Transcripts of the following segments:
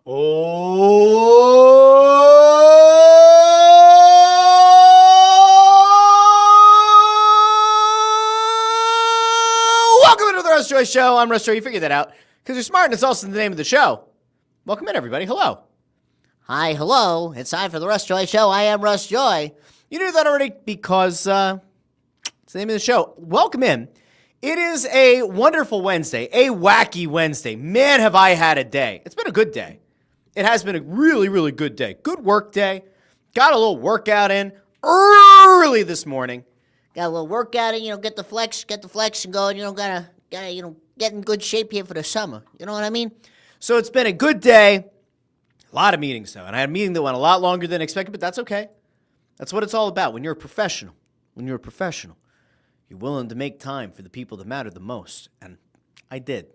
Welcome into the Russ Joy Show. I'm Russ Joy. You figured that out because you're smart, and it's also the name of the show. Welcome in, everybody. Hello. Hi, hello. It's time for the Russ Joy Show. I am Russ Joy. You knew that already because it's the name of the show. Welcome in. It is a wonderful Wednesday, a wacky Wednesday. Man, have I had a day. It's been a good day. It has been a really, really good day. Good work day. Got a little workout in early this morning. Got a little workout in, get the flex and going, gotta, get in good shape here for the summer. You know what I mean? So it's been a good day. A lot of meetings, though. And I had a meeting that went a lot longer than expected, but that's okay. That's what it's all about. When you're a professional, you're willing to make time for the people that matter the most. And I did.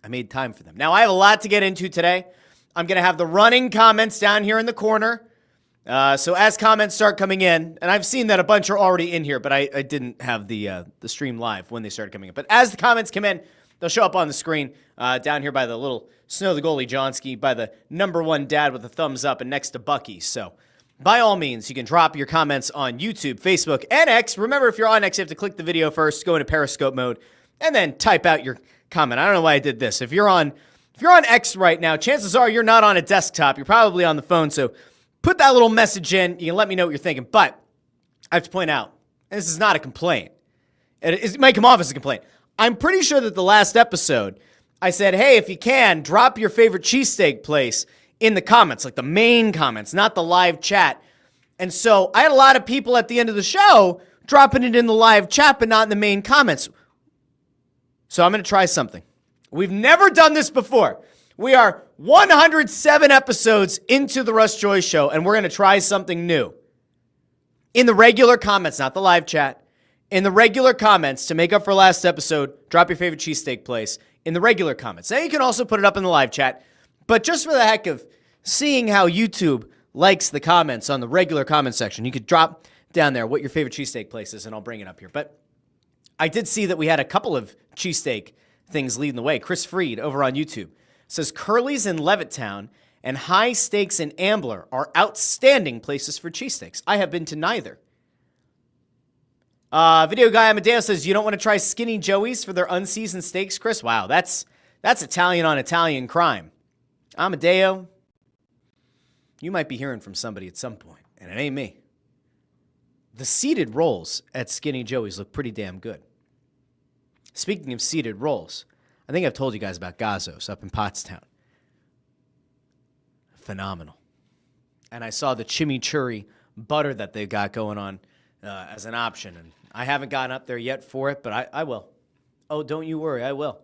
I made time for them. Now, I have a lot to get into today. I'm going to have the running comments down here in the corner. So as comments start coming in, and I've seen that a bunch are already in here, but I didn't have the stream live when they started coming in. But as the comments come in, they'll show up on the screen down here by the little Snow the Goalie Johnski, by the number one dad with a thumbs up and next to Bucky. So by all means, you can drop your comments on YouTube, Facebook, and X. Remember, if you're on X, you have to click the video first, go into Periscope mode, and then type out your comment. I don't know why I did this. If you're on X right now, chances are you're not on a desktop. You're probably on the phone, so put that little message in. You can let me know what you're thinking. But I have to point out, and this is not a complaint. It might come off as a complaint. I'm pretty sure that the last episode, I said, hey, if you can, drop your favorite cheesesteak place in the comments, like the main comments, not the live chat. And so I had a lot of people at the end of the show dropping it in the live chat, but not in the main comments. So I'm going to try something. We've never done this before. We are 107 episodes into the Russ Joy Show, and we're going to try something new. In the regular comments, not the live chat, in the regular comments, to make up for last episode, drop your favorite cheesesteak place in the regular comments. Now you can also put it up in the live chat, but just for the heck of seeing how YouTube likes the comments on the regular comment section, you could drop down there what your favorite cheesesteak place is, and I'll bring it up here. But I did see that we had a couple of cheesesteak things leading the way. Chris Freed over on YouTube says Curly's in Levittown and High Steaks in Ambler are outstanding places for cheesesteaks. I have been to neither. Video guy Amadeo says you don't want to try Skinny Joey's for their unseasoned steaks, Chris? Wow, that's Italian on Italian crime. Amadeo, you might be hearing from somebody at some point, and it ain't me. The seated rolls at Skinny Joey's look pretty damn good. Speaking of seated rolls, I think I've told you guys about Gazzo's up in Pottstown. Phenomenal. And I saw the chimichurri butter that they got going on as an option, and I haven't gotten up there yet for it, but I will. Oh, don't you worry, I will.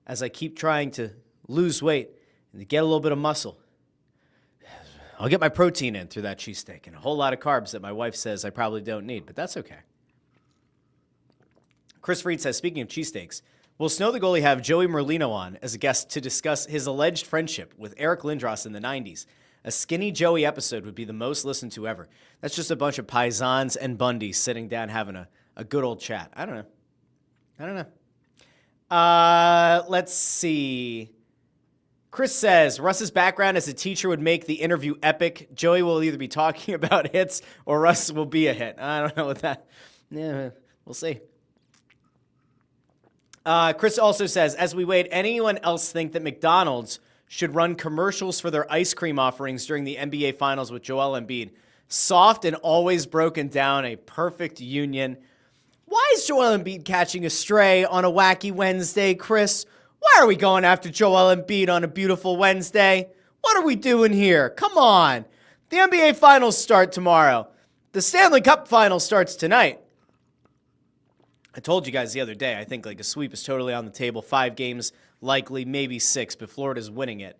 As I keep trying to lose weight and to get a little bit of muscle, I'll get my protein in through that cheesesteak and a whole lot of carbs that my wife says I probably don't need, but that's okay. Chris Freed says, speaking of cheesesteaks, will Snow the Goalie have Joey Merlino on as a guest to discuss his alleged friendship with Eric Lindros in the 90s? A Skinny Joey episode would be the most listened to ever. That's just a bunch of paisans and Bundys sitting down having a good old chat. I don't know. Let's see. Chris says, Russ's background as a teacher would make the interview epic. Joey will either be talking about hits or Russ will be a hit. I don't know what that. Yeah, we'll see. Chris also says, as we wait, anyone else think that McDonald's should run commercials for their ice cream offerings during the NBA Finals with Joel Embiid? Soft and always broken down, a perfect union. Why is Joel Embiid catching a stray on a wacky Wednesday, Chris? Why are we going after Joel Embiid on a beautiful Wednesday? What are we doing here? Come on. The NBA Finals start tomorrow. The Stanley Cup Final starts tonight. I told you guys the other day, I think like a sweep is totally on the table. 5 games, likely, maybe 6, but Florida's winning it.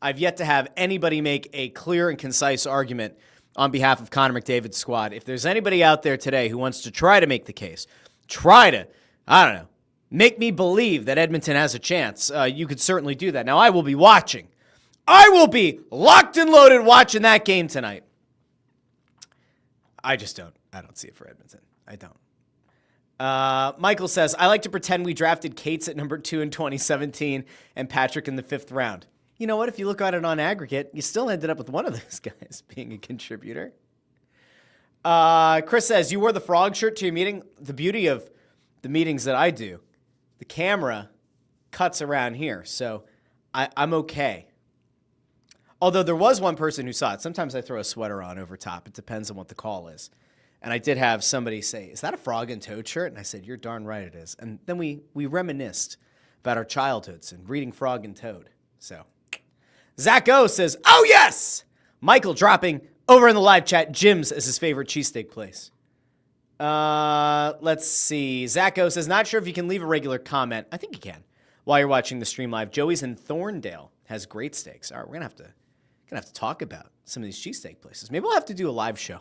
I've yet to have anybody make a clear and concise argument on behalf of Connor McDavid's squad. If there's anybody out there today who wants to try to make the case, make me believe that Edmonton has a chance, you could certainly do that. Now, I will be watching. I will be locked and loaded watching that game tonight. I don't see it for Edmonton. I don't. Michael says, I like to pretend we drafted Cates at number 2 in 2017 and Patrick in the 5th round. you know what? If you look at it on aggregate, you still ended up with one of those guys being a contributor. Chris says, you wore the frog shirt to your meeting. The beauty of the meetings that I do, the camera cuts around here, so I'm okay. Although there was one person who saw it. Sometimes I throw a sweater on over top. It depends on what the call is. And I did have somebody say, is that a frog and toad shirt? And I said, you're darn right it is. And then we reminisced about our childhoods and reading Frog and Toad. So Zach O says, oh, yes! Michael dropping over in the live chat, Jim's is his favorite cheesesteak place. Let's see. Zach O says, not sure if you can leave a regular comment. I think you can while you're watching the stream live. Joey's in Thorndale has great steaks. All right, we're going to have to talk about some of these cheesesteak places. Maybe we'll have to do a live show.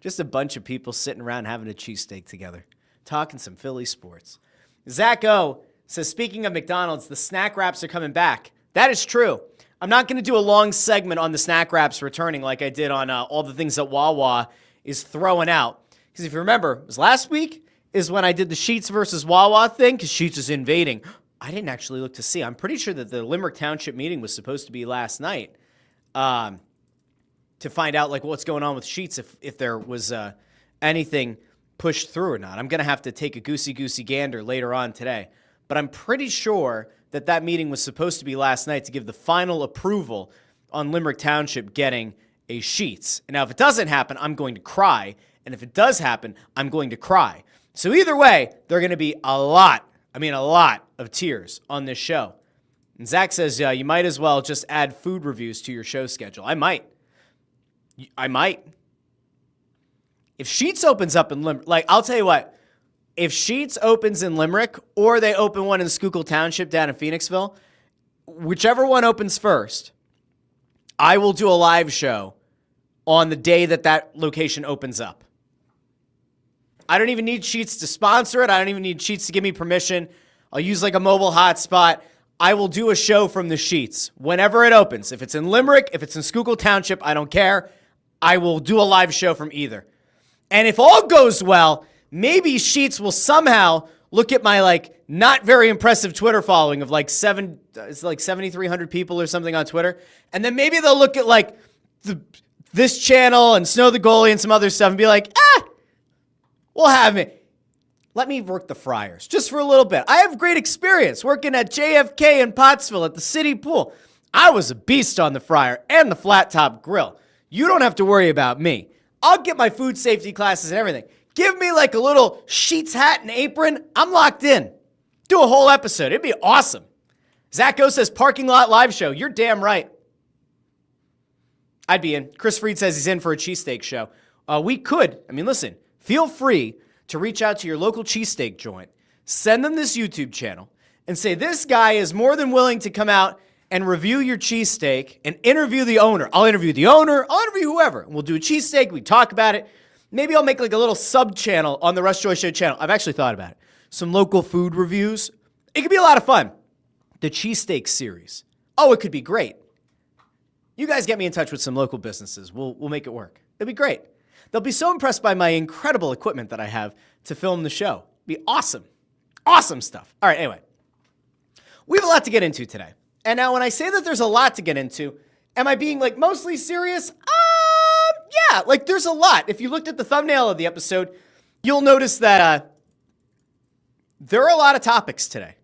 Just a bunch of people sitting around having a cheesesteak together, talking some Philly sports. Zach O says, speaking of McDonald's, the snack wraps are coming back. That is true. I'm not going to do a long segment on the snack wraps returning like I did on all the things that Wawa is throwing out. Because if you remember, it was last week is when I did the Sheetz versus Wawa thing, because Sheetz is invading. I didn't actually look to see. I'm pretty sure that the Limerick Township meeting was supposed to be last night. To find out like what's going on with Sheetz, if there was anything pushed through or not. I'm going to have to take a goosey gander later on today. But I'm pretty sure that meeting was supposed to be last night to give the final approval on Limerick Township getting a Sheetz. And now if it doesn't happen, I'm going to cry. And if it does happen, I'm going to cry. So either way, there are going to be a lot of tears on this show. And Zach says, you might as well just add food reviews to your show schedule. I might. If Sheetz opens up in Limerick, like, I'll tell you what, if Sheetz opens in Limerick or they open one in Schuylkill Township down in Phoenixville, whichever one opens first, I will do a live show on the day that location opens up. I don't even need Sheetz to sponsor it. I don't even need Sheetz to give me permission. I'll use like a mobile hotspot. I will do a show from the Sheetz whenever it opens. If it's in Limerick, if it's in Schuylkill Township, I don't care. I will do a live show from either. And if all goes well, maybe Sheetz will somehow look at my like not very impressive Twitter following of like 7,300 people or something on Twitter. And then maybe they'll look at like this channel and Snow the Goalie and some other stuff and be like, we'll have it. Let me work the fryers just for a little bit. I have great experience working at JFK in Pottsville at the city pool. I was a beast on the fryer and the flat top grill. You don't have to worry about me. I'll get my food safety classes and everything. Give me like a little Sheetz hat and apron. I'm locked in. Do a whole episode. It'd be awesome. Zach O says, parking lot live show. You're damn right. I'd be in. Chris Freed says he's in for a cheesesteak show. We could. I mean, listen, feel free to reach out to your local cheesesteak joint. Send them this YouTube channel and say, this guy is more than willing to come out and review your cheesesteak and interview the owner. I'll interview the owner. I'll interview whoever. We'll do a cheesesteak. We talk about it. Maybe I'll make like a little sub-channel on the Russ Joy Show channel. I've actually thought about it. Some local food reviews. It could be a lot of fun. The cheesesteak series. Oh, it could be great. You guys get me in touch with some local businesses. We'll make it work. It'll be great. They'll be so impressed by my incredible equipment that I have to film the show. It'll be awesome. Awesome stuff. All right, anyway. We have a lot to get into today. And now when I say that there's a lot to get into, am I being like mostly serious? Yeah, like there's a lot. If you looked at the thumbnail of the episode, you'll notice that there are a lot of topics today.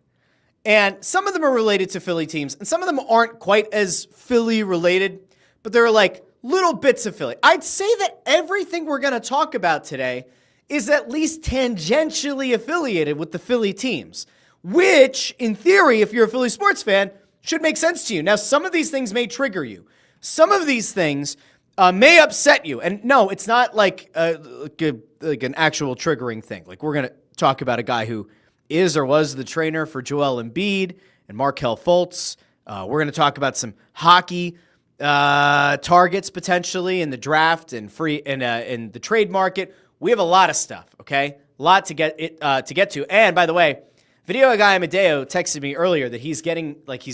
And some of them are related to Philly teams, and some of them aren't quite as Philly related, but they're like little bits of Philly. I'd say that everything we're going to talk about today is at least tangentially affiliated with the Philly teams, which in theory, if you're a Philly sports fan, should make sense to you. Now, some of these things may trigger you. Some of these things may upset you. And no, it's not like an actual triggering thing. Like we're going to talk about a guy who is or was the trainer for Joel Embiid and Markelle Fultz. We're going to talk about some hockey targets potentially in the draft and in the trade market. We have a lot of stuff, okay? A lot to get to. And by the way, video guy Amadeo texted me earlier that he's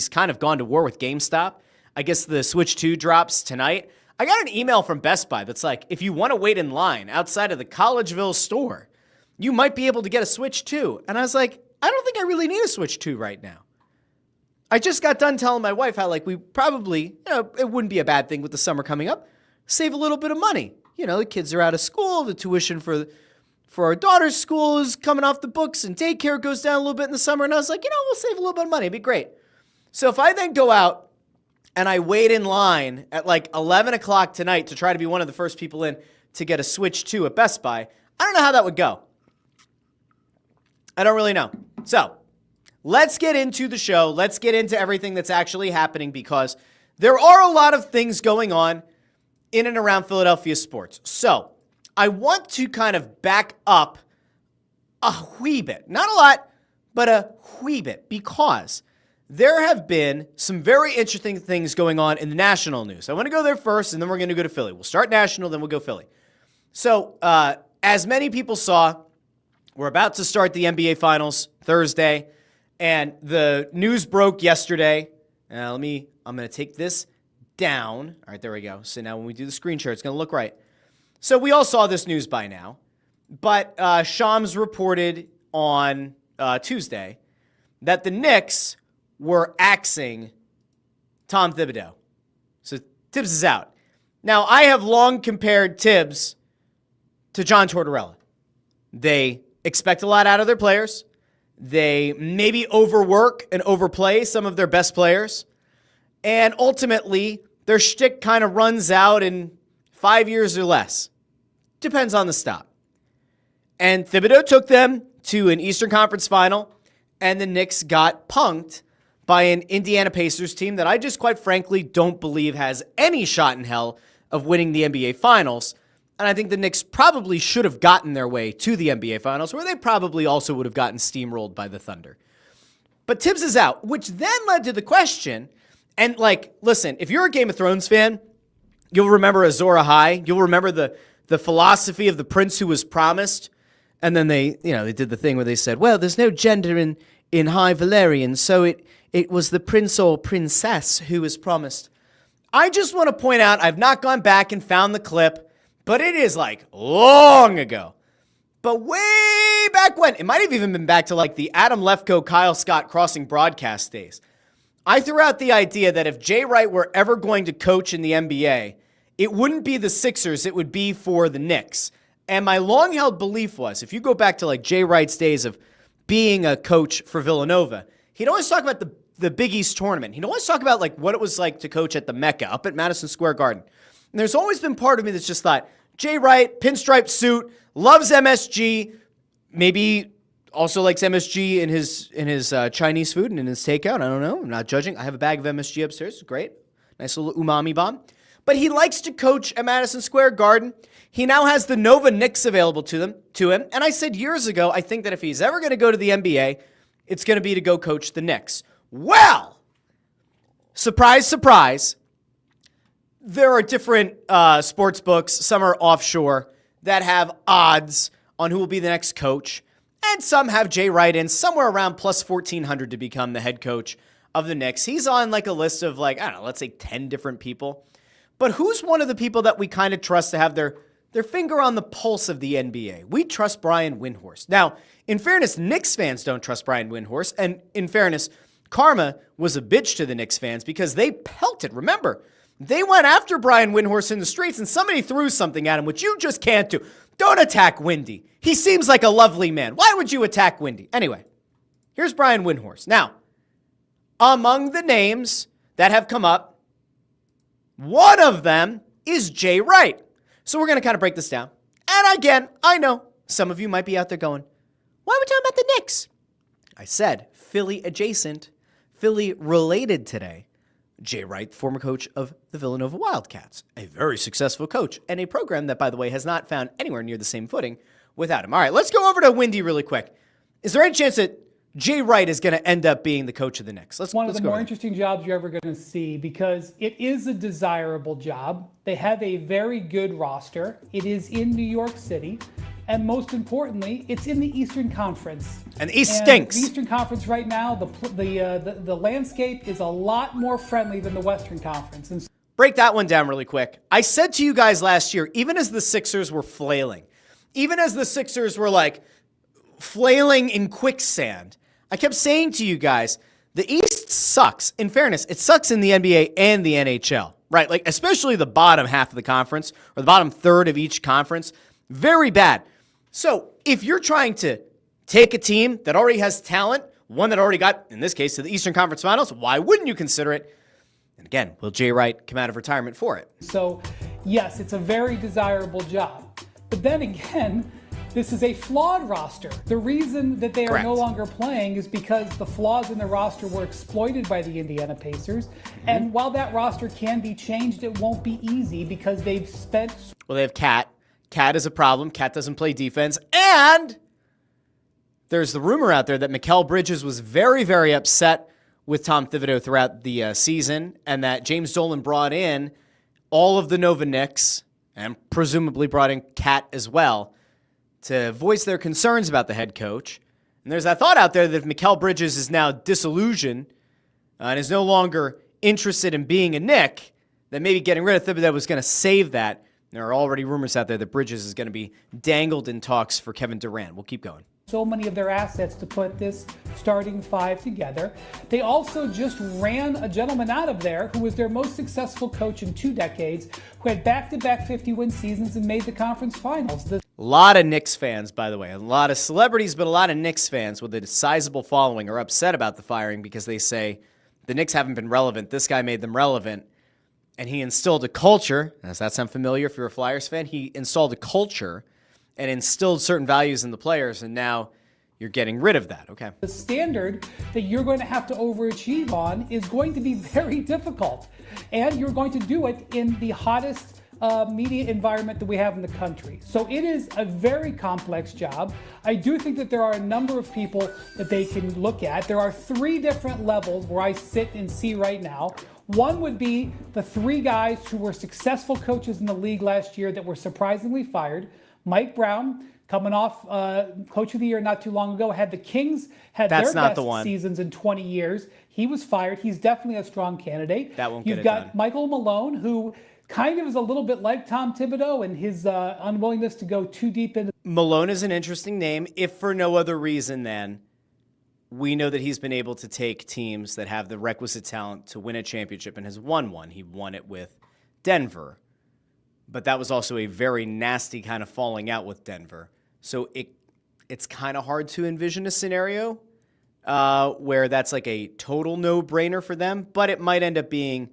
kind of gone to war with GameStop. I guess the Switch 2 drops tonight. I got an email from Best Buy that's like, if you want to wait in line outside of the Collegeville store, you might be able to get a Switch 2. And I was like, I don't think I really need a Switch 2 right now. I just got done telling my wife how, like, we probably, it wouldn't be a bad thing with the summer coming up, save a little bit of money. The kids are out of school, the tuition for our daughter's school is coming off the books, and daycare goes down a little bit in the summer. And I was like, we'll save a little bit of money. It'd be great. So if I then go out and I wait in line at like 11 o'clock tonight to try to be one of the first people in to get a Switch 2 at Best Buy, I don't know how that would go. I don't really know. So let's get into the show. Let's get into everything that's actually happening, because there are a lot of things going on in and around Philadelphia sports. So I want to kind of back up a wee bit. Not a lot, but a wee bit, because there have been some very interesting things going on in the national news. I want to go there first, and then we're going to go to Philly. We'll start national, then we'll go Philly. So as many people saw, we're about to start the NBA Finals Thursday, and the news broke yesterday. I'm going to take this down. All right, there we go. So now when we do the screen share, it's going to look right. So we all saw this news by now, but Shams reported on Tuesday that the Knicks were axing Tom Thibodeau. So Tibbs is out. Now, I have long compared Tibbs to John Tortorella. They expect a lot out of their players. They maybe overwork and overplay some of their best players. And ultimately, their shtick kind of runs out in 5 years or less. Depends on the stop. And Thibodeau took them to an Eastern Conference final, and the Knicks got punked by an Indiana Pacers team that I just quite frankly don't believe has any shot in hell of winning the NBA Finals. And I think the Knicks probably should have gotten their way to the NBA Finals, where they probably also would have gotten steamrolled by the Thunder. But Tibbs is out, which then led to the question, and listen, if you're a Game of Thrones fan, you'll remember Azor Ahai. You'll remember the philosophy of the prince who was promised. And then they did the thing where they said, well, there's no gender in High Valyrian, so it was the prince or princess who was promised. I just want to point out, I've not gone back and found the clip, but it is long ago. But way back when, it might have even been back to the Adam Lefkoe, Kyle Scott crossing broadcast days. I threw out the idea that if Jay Wright were ever going to coach in the NBA, it wouldn't be the Sixers, it would be for the Knicks. And my long-held belief was, if you go back to Jay Wright's days of being a coach for Villanova, he'd always talk about the Big East tournament. He'd always talk about what it was like to coach at the Mecca up at Madison Square Garden. And there's always been part of me that's just thought, Jay Wright, pinstripe suit, loves MSG, maybe also likes MSG in his Chinese food and in his takeout. I don't know. I'm not judging. I have a bag of MSG upstairs. It's great. Nice little umami bomb. But he likes to coach at Madison Square Garden. He now has the Nova Knicks available to him. And I said years ago, I think that if he's ever going to go to the NBA, it's going to be to go coach the Knicks. Well, surprise, surprise, there are different sports books, some are offshore, that have odds on who will be the next coach. And some have Jay Wright in somewhere around plus 1,400 to become the head coach of the Knicks. He's on a list of I don't know, let's say 10 different people. But who's one of the people that we kind of trust to have their finger on the pulse of the NBA? We trust Brian Windhorst. Now, in fairness, Knicks fans don't trust Brian Windhorst. And in fairness, karma was a bitch to the Knicks fans because they pelted. Remember, they went after Brian Windhorst in the streets and somebody threw something at him, which you just can't do. Don't attack Windy. He seems like a lovely man. Why would you attack Windy? Anyway, here's Brian Windhorst. Now, among the names that have come up, one of them is Jay Wright. So we're going to kind of break this down. And again, I know some of you might be out there going, why are we talking about the Knicks? I said Philly adjacent, Philly related today. Jay Wright, former coach of the Villanova Wildcats, a very successful coach, and a program that, by the way, has not found anywhere near the same footing without him. All right, let's go over to Windy really quick. Is there any chance that Jay Wright is going to end up being the coach of the Knicks? One of the more interesting jobs you're ever going to see because it is a desirable job. They have a very good roster. It is in New York City. And most importantly, it's in the Eastern Conference. And the East stinks. The Eastern Conference right now, the landscape is a lot more friendly than the Western Conference. And break that one down really quick. I said to you guys last year, even as the Sixers were flailing, even as the Sixers were flailing in quicksand, I kept saying to you guys, The East sucks. In fairness, it sucks in the NBA and the NHL, right? Like, especially the bottom half of the conference or the bottom third of each conference. Very bad. So if you're trying to take a team that already has talent, one that already got, in this case, to the Eastern Conference Finals, why wouldn't you consider it? And again, will Jay Wright come out of retirement for it? So, yes, it's a very desirable job. But then again, this is a flawed roster. The reason that they are no longer playing is because the flaws in the roster were exploited by the Indiana Pacers. And while that roster can be changed, it won't be easy because they've spent... Well, they have Cat. Cat is a problem. Cat doesn't play defense. And there's the rumor out there that Mikal Bridges was very, very upset with Tom Thibodeau throughout the season, and that James Dolan brought in all of the Nova Knicks and presumably brought in Cat as well to voice their concerns about the head coach. And there's that thought out there that if Mikal Bridges is now disillusioned and is no longer interested in being a Knick, then maybe getting rid of Thibodeau was going to save that. There are already rumors out there that Bridges is going to be dangled in talks for Kevin Durant. We'll keep going. So many of their assets to put this starting five together. They also just ran a gentleman out of there who was their most successful coach in 2 decades, who had back-to-back 50-win seasons and made the conference finals. A lot of Knicks fans, by the way, a lot of celebrities, but a lot of Knicks fans with a sizable following are upset about the firing because they say the Knicks haven't been relevant. This guy made them relevant, and he instilled a culture. Does that sound familiar if you're a Flyers fan? He installed a culture and instilled certain values in the players, and now you're getting rid of that. Okay. The standard that you're going to have to overachieve on is going to be very difficult, and you're going to do it in the hottest media environment that we have in the country. So it is a very complex job. I do think that there are a number of people that they can look at. There are 3 different levels where I sit and see right now. One would be the 3 guys who were successful coaches in the league last year that were surprisingly fired. Mike Brown, coming off Coach of the Year not too long ago, had the Kings had their best seasons in 20 years. He was fired. He's definitely a strong candidate. That won't You've get it got done. Michael Malone, who kind of is a little bit like Tom Thibodeau in his unwillingness to go too deep into. Malone is an interesting name, if for no other reason than we know that he's been able to take teams that have the requisite talent to win a championship and has won one. He won it with Denver. But that was also a very nasty kind of falling out with Denver. So it's kind of hard to envision a scenario where that's like a total no-brainer for them, but it might end up being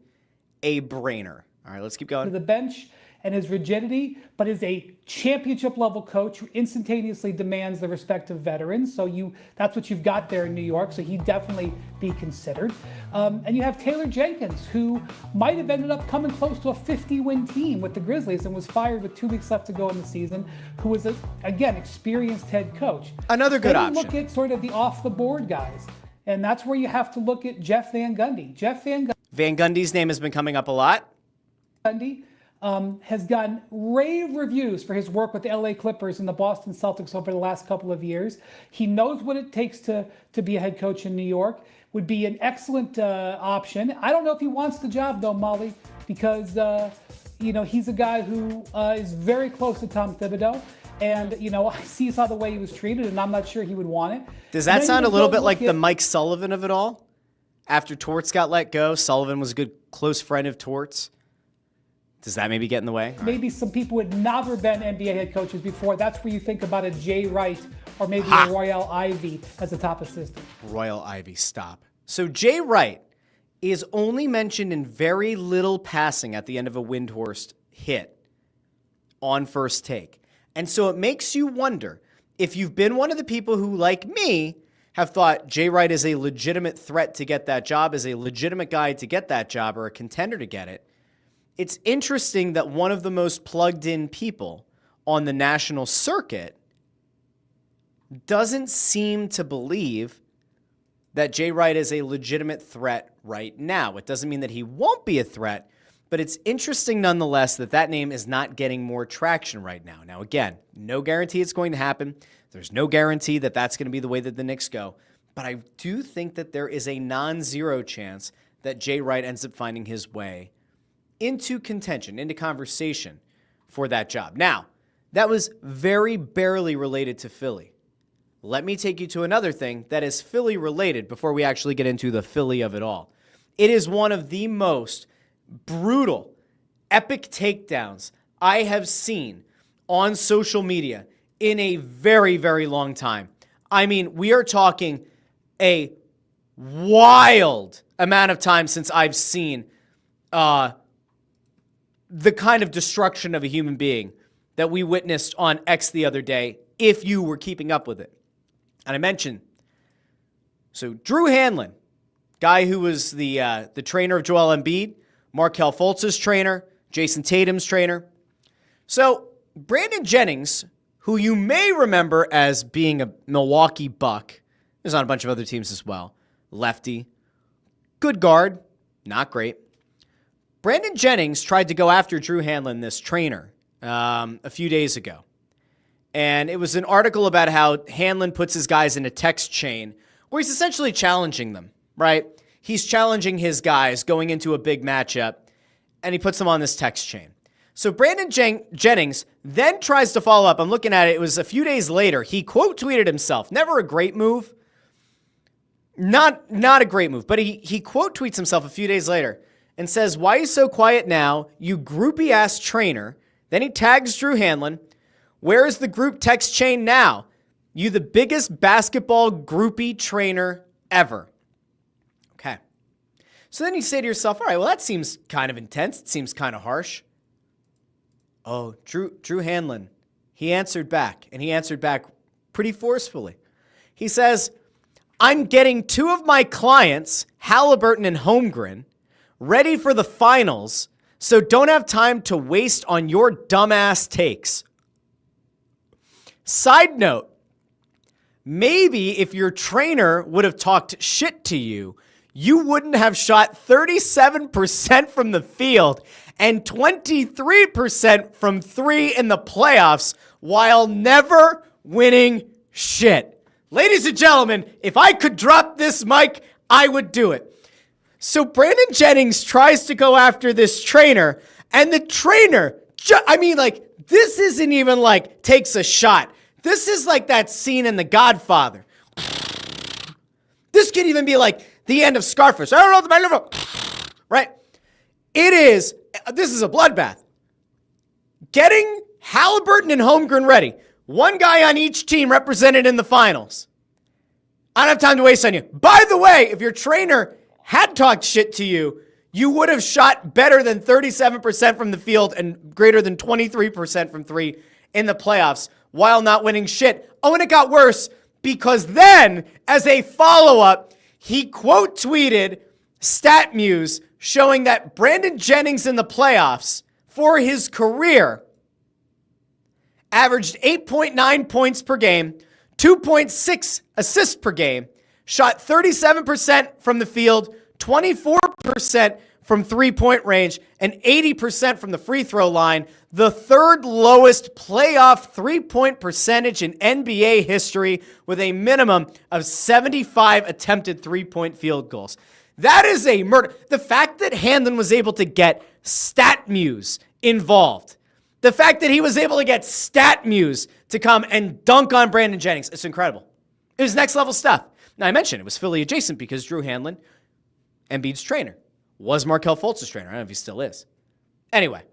a brainer. All right, let's keep going. To the bench and his rigidity, but is a championship-level coach who instantaneously demands the respect of veterans. So that's what you've got there in New York, so he'd definitely be considered. And you have Taylor Jenkins, who might have ended up coming close to a 50-win team with the Grizzlies and was fired with 2 weeks left to go in the season, who was, again, experienced head coach. Another good option. Look at sort of the off-the-board guys, and that's where you have to look at Jeff Van Gundy. Van Gundy's name has been coming up a lot. Gundy has gotten rave reviews for his work with the LA Clippers and the Boston Celtics over the last couple of years. He knows what it takes to be a head coach in New York. Would be an excellent option. I don't know if he wants the job, though, Molly, because he's a guy who is very close to Tom Thibodeau. And, I saw the way he was treated, and I'm not sure he would want it. Does that sound a little bit like the Mike Sullivan of it all? After Torts got let go, Sullivan was a good close friend of Torts. Does that maybe get in the way? Maybe some people would never been NBA head coaches before. That's where you think about a Jay Wright or maybe a Royal Ivey as a top assistant. Royal Ivey, stop. So Jay Wright is only mentioned in very little passing at the end of a Windhorst hit on First Take. And so it makes you wonder if you've been one of the people who, like me, have thought Jay Wright is a legitimate threat to get that job, is a legitimate guy to get that job, or a contender to get it. It's interesting that one of the most plugged-in people on the national circuit doesn't seem to believe that Jay Wright is a legitimate threat right now. It doesn't mean that he won't be a threat, but it's interesting nonetheless that name is not getting more traction right now. Now, again, no guarantee it's going to happen. There's no guarantee that that's going to be the way that the Knicks go. But I do think that there is a non-zero chance that Jay Wright ends up finding his way into contention, into conversation for that job. Now, that was very barely related to Philly. let me take you to another thing that is Philly related before we actually get into the Philly of it all. It is one of the most brutal, epic takedowns I have seen on social media in a very, very long time. I mean, we are talking a wild amount of time since I've seen the kind of destruction of a human being that we witnessed on X the other day, if you were keeping up with it. And I mentioned, so Drew Hanlen, guy who was the trainer of Joel Embiid, Markelle Fultz's trainer, Jason Tatum's trainer. So Brandon Jennings, who you may remember as being a Milwaukee Buck, is on a bunch of other teams as well. Lefty, good guard, not great. Brandon Jennings tried to go after Drew Hanlen, this trainer, a few days ago. And it was an article about how Hanlen puts his guys in a text chain where he's essentially challenging them, right? He's challenging his guys going into a big matchup, and he puts them on this text chain. So Brandon Jennings then tries to follow up. I'm looking at it. It was a few days later. He quote tweeted himself. Never a great move. Not a great move, but he quote tweets himself a few days later and says, "Why are you so quiet now, you groupie-ass trainer?" Then he tags Drew Hanlen. "Where is the group text chain now? You the biggest basketball groupie trainer ever." Okay. So then you say to yourself, all right, well, that seems kind of intense. It seems kind of harsh. Oh, Drew Hanlen, he answered back, and he answered back pretty forcefully. He says, "I'm getting two of my clients, Halliburton and Holmgren, ready for the finals, so don't have time to waste on your dumbass takes." Side note, maybe if your trainer would have talked shit to you, you wouldn't have shot 37% from the field and 23% from three in the playoffs while never winning shit. Ladies and gentlemen, if I could drop this mic, I would do it. So Brandon Jennings tries to go after this trainer, and the trainer, this isn't even like takes a shot. This is like that scene in The Godfather. This could even be like the end of Scarface. I don't know the man, right? This is a bloodbath. Getting Halliburton and Holmgren ready. One guy on each team represented in the finals. I don't have time to waste on you. By the way, if your trainer had talked shit to you, you would have shot better than 37% from the field and greater than 23% from three in the playoffs while not winning shit. Oh, and it got worse because then, as a follow-up, he quote tweeted StatMuse showing that Brandon Jennings in the playoffs for his career averaged 8.9 points per game, 2.6 assists per game, shot 37% from the field, 24% from three-point range, and 80% from the free throw line, the third lowest playoff three-point percentage in NBA history with a minimum of 75 attempted three-point field goals. That is a murder. The fact that Hanlen was able to get StatMuse involved, the fact that he was able to get StatMuse to come and dunk on Brandon Jennings, it's incredible. It was next level stuff. Now, I mentioned it was Philly adjacent because Drew Hanlen, Embiid's trainer, was Markelle Fultz's trainer. I don't know if he still is. Anyway,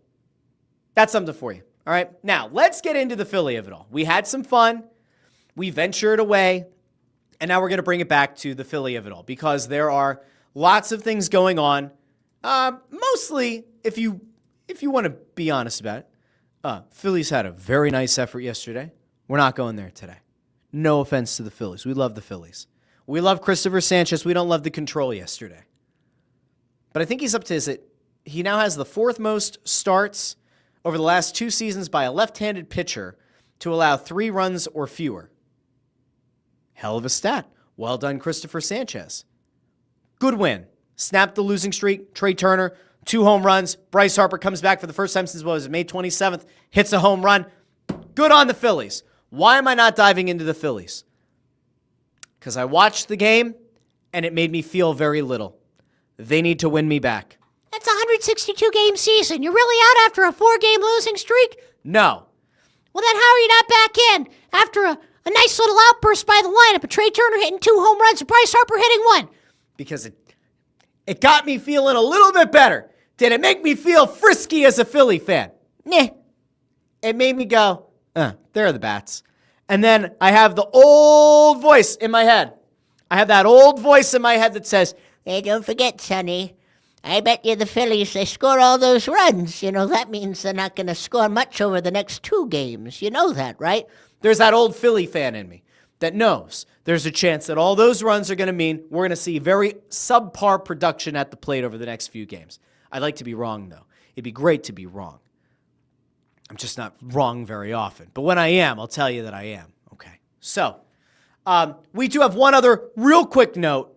that's something for you. All right. Now, let's get into the Philly of it all. We had some fun. We ventured away. And now we're going to bring it back to the Philly of it all because there are lots of things going on. Mostly, if you want to be honest about it, Phillies had a very nice effort yesterday. We're not going there today. No offense to the Phillies. We love the Phillies. We love Christopher Sanchez. We don't love the control yesterday. But I think he's up to he now has the fourth most starts over the last two seasons by a left-handed pitcher to allow 3 runs or fewer. Hell of a stat. Well done, Christopher Sanchez. Good win. Snapped the losing streak. Trey Turner, 2 home runs. Bryce Harper comes back for the first time since, May 27th, hits a home run. Good on the Phillies. Why am I not diving into the Phillies? Because I watched the game, and it made me feel very little. They need to win me back. That's a 162-game season. You're really out after a 4-game losing streak? No. Well, then how are you not back in after A nice little outburst by the lineup. A Trey Turner hitting 2 home runs, and Bryce Harper hitting 1. Because it got me feeling a little bit better. Did it make me feel frisky as a Philly fan? Nah. It made me go, there are the bats. And then I have the old voice in my head. I have that old voice in my head that says, Hey, don't forget, Sonny. I bet you the Phillies, they score all those runs. You know, that means they're not going to score much over the next 2 games. You know that, right? There's that old Philly fan in me that knows there's a chance that all those runs are going to mean we're going to see very subpar production at the plate over the next few games. I'd like to be wrong, though. It'd be great to be wrong. I'm just not wrong very often. But when I am, I'll tell you that I am. Okay. So, we do have one other real quick note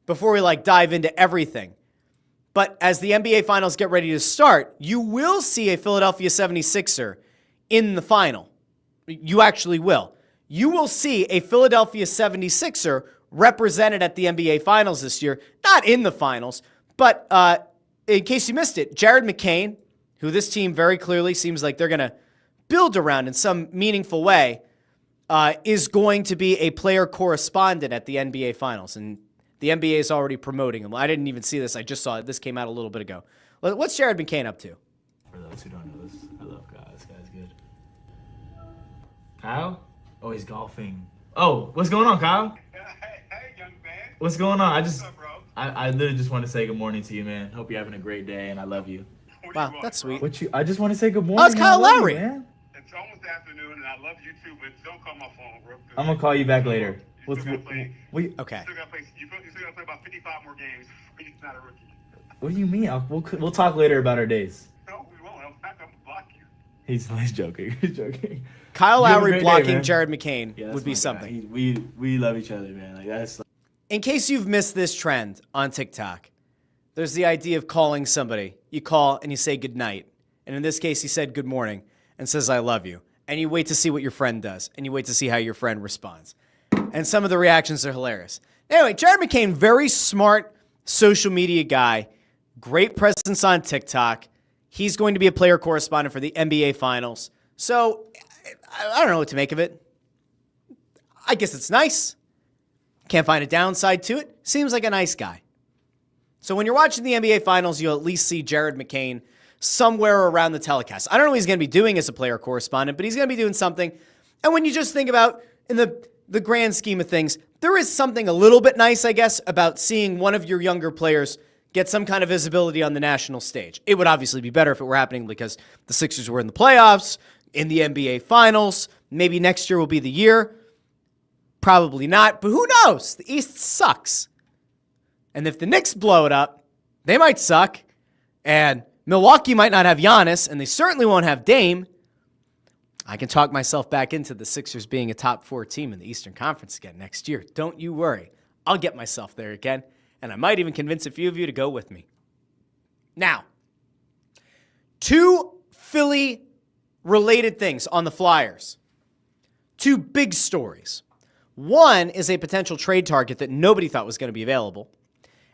before we dive into everything. But as the NBA Finals get ready to start, you will see a Philadelphia 76er in the final. You actually will. You will see a Philadelphia 76er represented at the NBA Finals this year. Not in the finals, but in case you missed it, Jared McQueen, who this team very clearly seems like they're going to build around in some meaningful way, is going to be a player correspondent at the NBA Finals. And the NBA is already promoting him. I didn't even see this. I just saw it. This came out a little bit ago. What's Jared McQueen up to? For those who don't know this, I love Kyle. This guy's good. Kyle? Oh, he's golfing. Oh, what's going on, Kyle? Hey, young man. What's going on? What's up, bro? I literally just want to say good morning to you, man. Hope you're having a great day, and I love you. What do Wow, you want, that's bro? sweet. I just want to say good morning. Oh, it's Kyle I love you, Lowry. man. It's almost afternoon, and I love you too, but don't call my phone, bro. I'm gonna call you back later. You still gotta play. Okay. You still gotta play about 55 more games before you're not a rookie. What do you mean? We'll talk later about our days. No, we won't. I'm not gonna block you. He's joking. He's joking. Kyle You have a Lowry great day, blocking man. Jared McQueen Yeah, that's would be my guy. something. We love each other, man. That's. In case you've missed this trend on TikTok, there's the idea of calling somebody. You call and you say good night. And in this case, he said good morning and says, I love you. And you wait to see what your friend does. And you wait to see how your friend responds. And some of the reactions are hilarious. Anyway, Jared McQueen, very smart social media guy. Great presence on TikTok. He's going to be a player correspondent for the NBA Finals. So, I don't know what to make of it. I guess it's nice. Can't find a downside to it. Seems like a nice guy. So when you're watching the NBA Finals, you'll at least see Jared McQueen somewhere around the telecast. I don't know what he's going to be doing as a player correspondent, but he's going to be doing something. And when you just think about, in the grand scheme of things, there is something a little bit nice, I guess, about seeing one of your younger players get some kind of visibility on the national stage. It would obviously be better if it were happening because the Sixers were in the playoffs, in the NBA Finals. Maybe next year will be the year. Probably not, but who knows? The East sucks. And if the Knicks blow it up, they might suck. And Milwaukee might not have Giannis, and they certainly won't have Dame. I can talk myself back into the Sixers being a top 4 team in the Eastern Conference again next year. Don't you worry. I'll get myself there again, and I might even convince a few of you to go with me. Now, 2 Philly-related things on the Flyers. 2 big stories. One is a potential trade target that nobody thought was going to be available.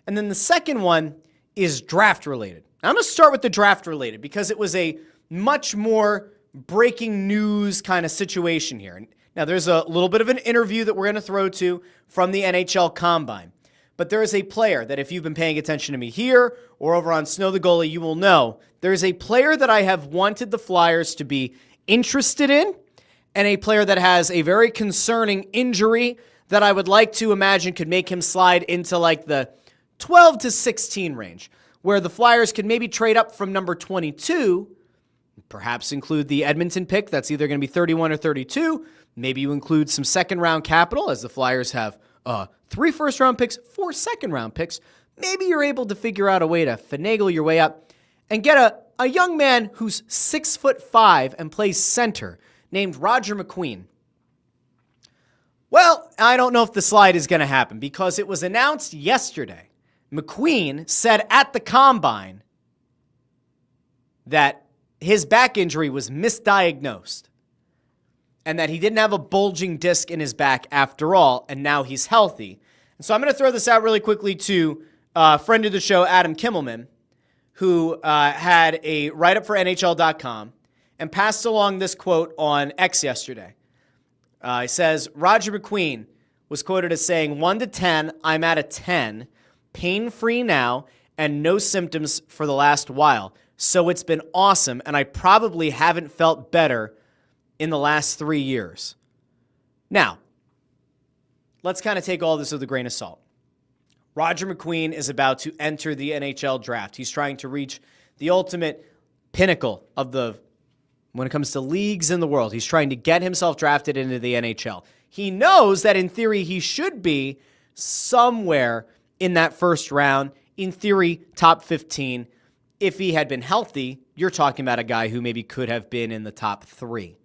And then the second one is draft-related. I'm going to start with the draft-related because it was a much more breaking news kind of situation here. Now, there's a little bit of an interview that we're going to throw to from the NHL Combine. But there is a player that if you've been paying attention to me here or over on Snow the Goalie, you will know there is a player that I have wanted the Flyers to be interested in and a player that has a very concerning injury that I would like to imagine could make him slide into like the 12 to 16 range, where the Flyers could maybe trade up from number 22, perhaps include the Edmonton pick. That's either going to be 31 or 32. Maybe you include some second-round capital, as the Flyers have 3 first-round picks, 4 second-round picks. Maybe you're able to figure out a way to finagle your way up and get a young man who's 6'5" and plays center, named Roger McQueen. Well, I don't know if the slide is going to happen because it was announced yesterday. McQueen said at the Combine that his back injury was misdiagnosed and that he didn't have a bulging disc in his back after all, and now he's healthy. And so I'm going to throw this out really quickly to a friend of the show, Adam Kimmelman, who had a write-up for NHL.com and passed along this quote on X yesterday. He says, Roger McQueen was quoted as saying, 1 to 10, I'm at a 10, pain-free now, and no symptoms for the last while. So it's been awesome, and I probably haven't felt better in the last 3 years. Now, let's kind of take all this with a grain of salt. Roger McQueen is about to enter the NHL draft. He's trying to reach the ultimate pinnacle of when it comes to leagues in the world. He's trying to get himself drafted into the NHL. He knows that in theory he should be somewhere in that first round, in theory top 15. If he had been healthy, you're talking about a guy who maybe could have been in the top 3.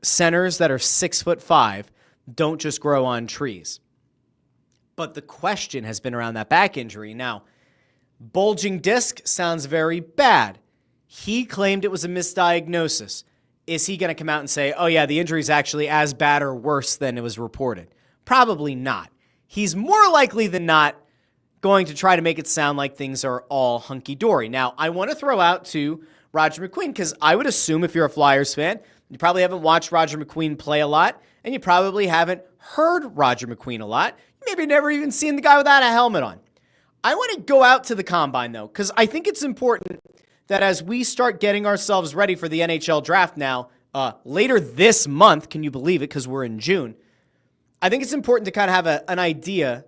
Centers that are 6'5" don't just grow on trees. But the question has been around that back injury. Now, bulging disc sounds very bad. He claimed it was a misdiagnosis. Is he going to come out and say, oh yeah, the injury is actually as bad or worse than it was reported? Probably not. He's more likely than not going to try to make it sound like things are all hunky-dory. Now, I want to throw out to Roger McQueen, because I would assume if you're a Flyers fan, you probably haven't watched Roger McQueen play a lot, and you probably haven't heard Roger McQueen a lot. You maybe never even seen the guy without a helmet on. I want to go out to the Combine, though, because I think it's important that as we start getting ourselves ready for the NHL draft now, later this month, can you believe it, because we're in June, I think it's important to kind of have an idea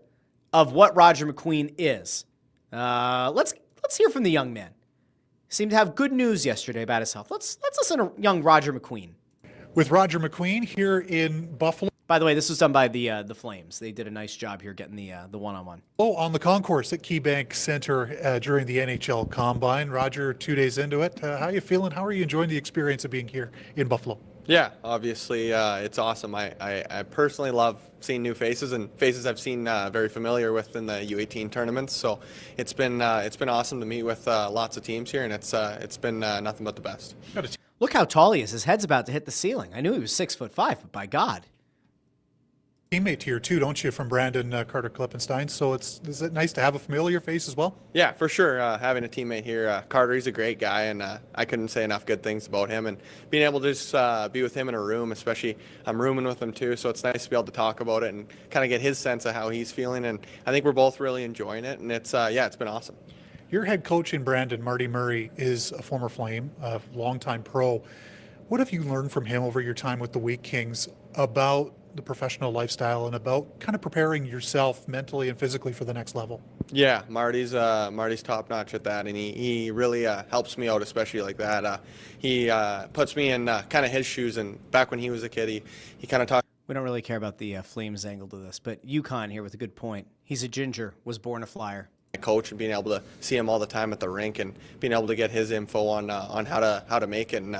of what Roger McQueen is. Let's hear from the young man. He seemed to have good news yesterday about his health. Let's listen to young Roger McQueen. With Roger McQueen here in Buffalo. By the way, this was done by the Flames. They did a nice job here getting the one-on-one. On the concourse at KeyBank Center during the NHL Combine. Roger, 2 days into it. How are you feeling? How are you enjoying the experience of being here in Buffalo? Yeah, obviously it's awesome. I personally love seeing new faces and faces I've seen very familiar with in the U18 tournaments. So it's been awesome to meet with lots of teams here, and it's been nothing but the best. Look how tall he is. His head's about to hit the ceiling. I knew he was 6'5", but by God. Teammate here too, don't you, from Brandon Carter Klippenstein? So is it nice to have a familiar face as well? Yeah, for sure. Having a teammate here, Carter, he's a great guy, and I couldn't say enough good things about him. And being able to just be with him in a room, especially I'm rooming with him too, so it's nice to be able to talk about it and kind of get his sense of how he's feeling. And I think we're both really enjoying it, and it's been awesome. Your head coach in Brandon, Marty Murray, is a former Flame, a longtime pro. What have you learned from him over your time with the Wheat Kings about the professional lifestyle and about kind of preparing yourself mentally and physically for the next level? Yeah, Marty's top notch at that, and he really helps me out, especially like that. He puts me in kind of his shoes, and back when he was a kid, he kind of talked. We don't really care about the Flames angle to this, but UConn here with a good point. He's a ginger, was born a Flyer. Coach, and being able to see him all the time at the rink, and being able to get his info on how to make it and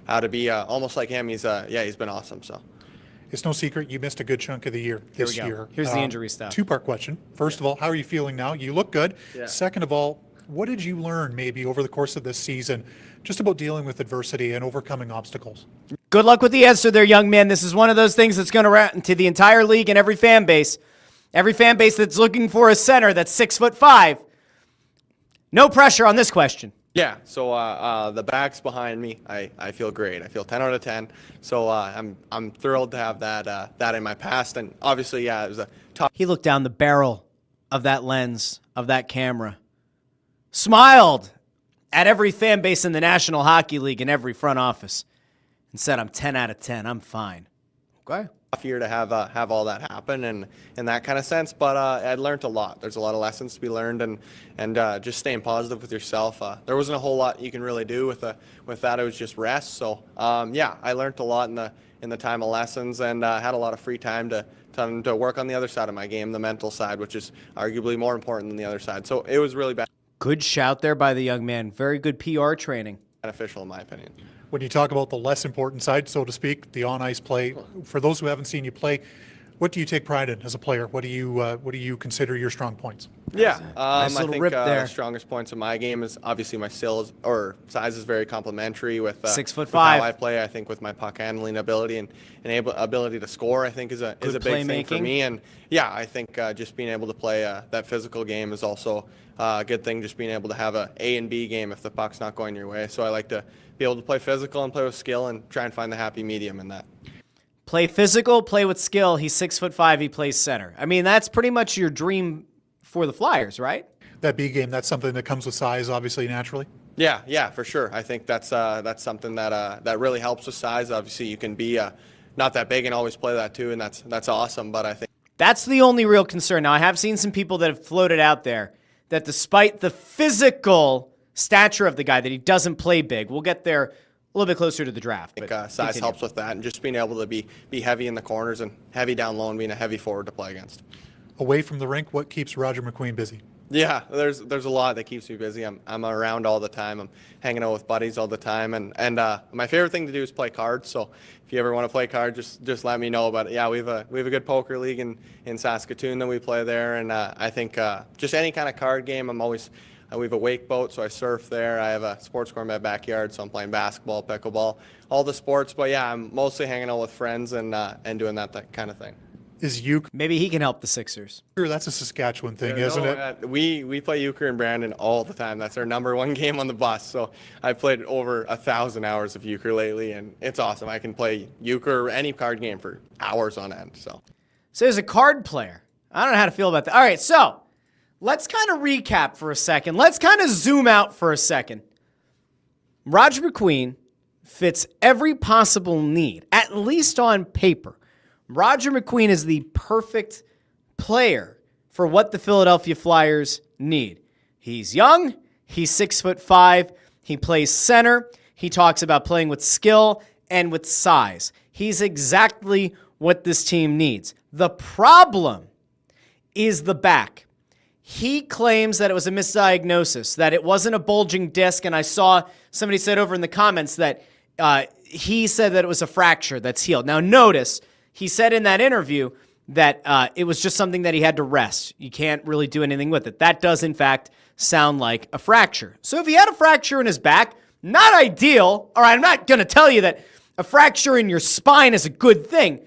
how to be almost like him. He's been awesome. So. It's no secret you missed a good chunk of the year this year. Here's the injury stuff. Two-part question. First of all, how are you feeling now? You look good. Yeah. Second of all, what did you learn maybe over the course of this season just about dealing with adversity and overcoming obstacles? Good luck with the answer there, young man. This is one of those things that's going to run to the entire league and every fan base. Every fan base that's looking for a center that's 6'5". No pressure on this question. Yeah, so the back's behind me. I feel great. I feel 10 out of 10. So I'm thrilled to have that in my past. And obviously, yeah, it was a tough. He looked down the barrel of that lens, of that camera, smiled at every fan base in the National Hockey League and every front office, and said, I'm 10 out of 10. I'm fine. Okay. Tough year to have all that happen and in that kind of sense, but I learned a lot. There's a lot of lessons to be learned, and just staying positive with yourself. There wasn't a whole lot you can really do with that. It was just rest. So I learned a lot in the time of lessons, and had a lot of free time to work on the other side of my game, the mental side, which is arguably more important than the other side. So it was really good shout there by the young man. Very good PR training. Beneficial in my opinion. When you talk about the less important side, so to speak, the on-ice play, for those who haven't seen you play, what do you take pride in as a player? What do you consider your strong points? Yeah, nice I little think rip there. The strongest points of my game is obviously my skills or size is very complementary with 6'5". with how I play. I think with my puck handling ability and ability to score, I think is a big thing for me. And yeah, I think just being able to play that physical game is also a good thing. Just being able to have a and B game if the puck's not going your way. So I like to be able to play physical and play with skill and try and find the happy medium in that. Play physical, play with skill. He's 6'5". He plays center. I mean, that's pretty much your dream for the Flyers, right? That B game, that's something that comes with size, obviously, naturally. Yeah, for sure. I think that's something that really helps with size. Obviously, you can be not that big and always play that too, and that's awesome. But I think that's the only real concern. Now, I have seen some people that have floated out there that despite the physical stature of the guy, that he doesn't play big. We'll get there a little bit closer to the draft. I think size helps with that, and just being able to be heavy in the corners and heavy down low and being a heavy forward to play against. Away from the rink, what keeps Roger McQueen busy? Yeah, there's a lot that keeps me busy. I'm around all the time. I'm hanging out with buddies all the time, and my favorite thing to do is play cards. So if you ever want to play cards, just let me know. But yeah, we have a good poker league in Saskatoon that we play there, and I think just any kind of card game. We have a wake boat, so I surf there. I have a sports court in my backyard, so I'm playing basketball, pickleball, all the sports. But yeah, I'm mostly hanging out with friends and doing that kind of thing. Is euchre? Maybe he can help the Sixers. That's a Saskatchewan thing, isn't it? We play euchre in Brandon all the time. That's our number one game on the bus. So I've played over 1,000 hours of euchre lately, and it's awesome. I can play euchre or any card game for hours on end. So as a card player, I don't know how to feel about that. All right, so let's kind of recap for a second. Let's kind of zoom out for a second. Roger McQueen fits every possible need, at least on paper. Roger McQueen is the perfect player for what the Philadelphia Flyers need. He's young. He's 6'5". He plays center. He talks about playing with skill and with size. He's exactly what this team needs. The problem is the back. He claims that it was a misdiagnosis, that it wasn't a bulging disc, and I saw somebody said over in the comments that he said that it was a fracture that's healed. Now notice, he said in that interview that it was just something that he had to rest. You can't really do anything with it. That does, in fact, sound like a fracture. So if he had a fracture in his back, not ideal. All right, I'm not going to tell you that a fracture in your spine is a good thing.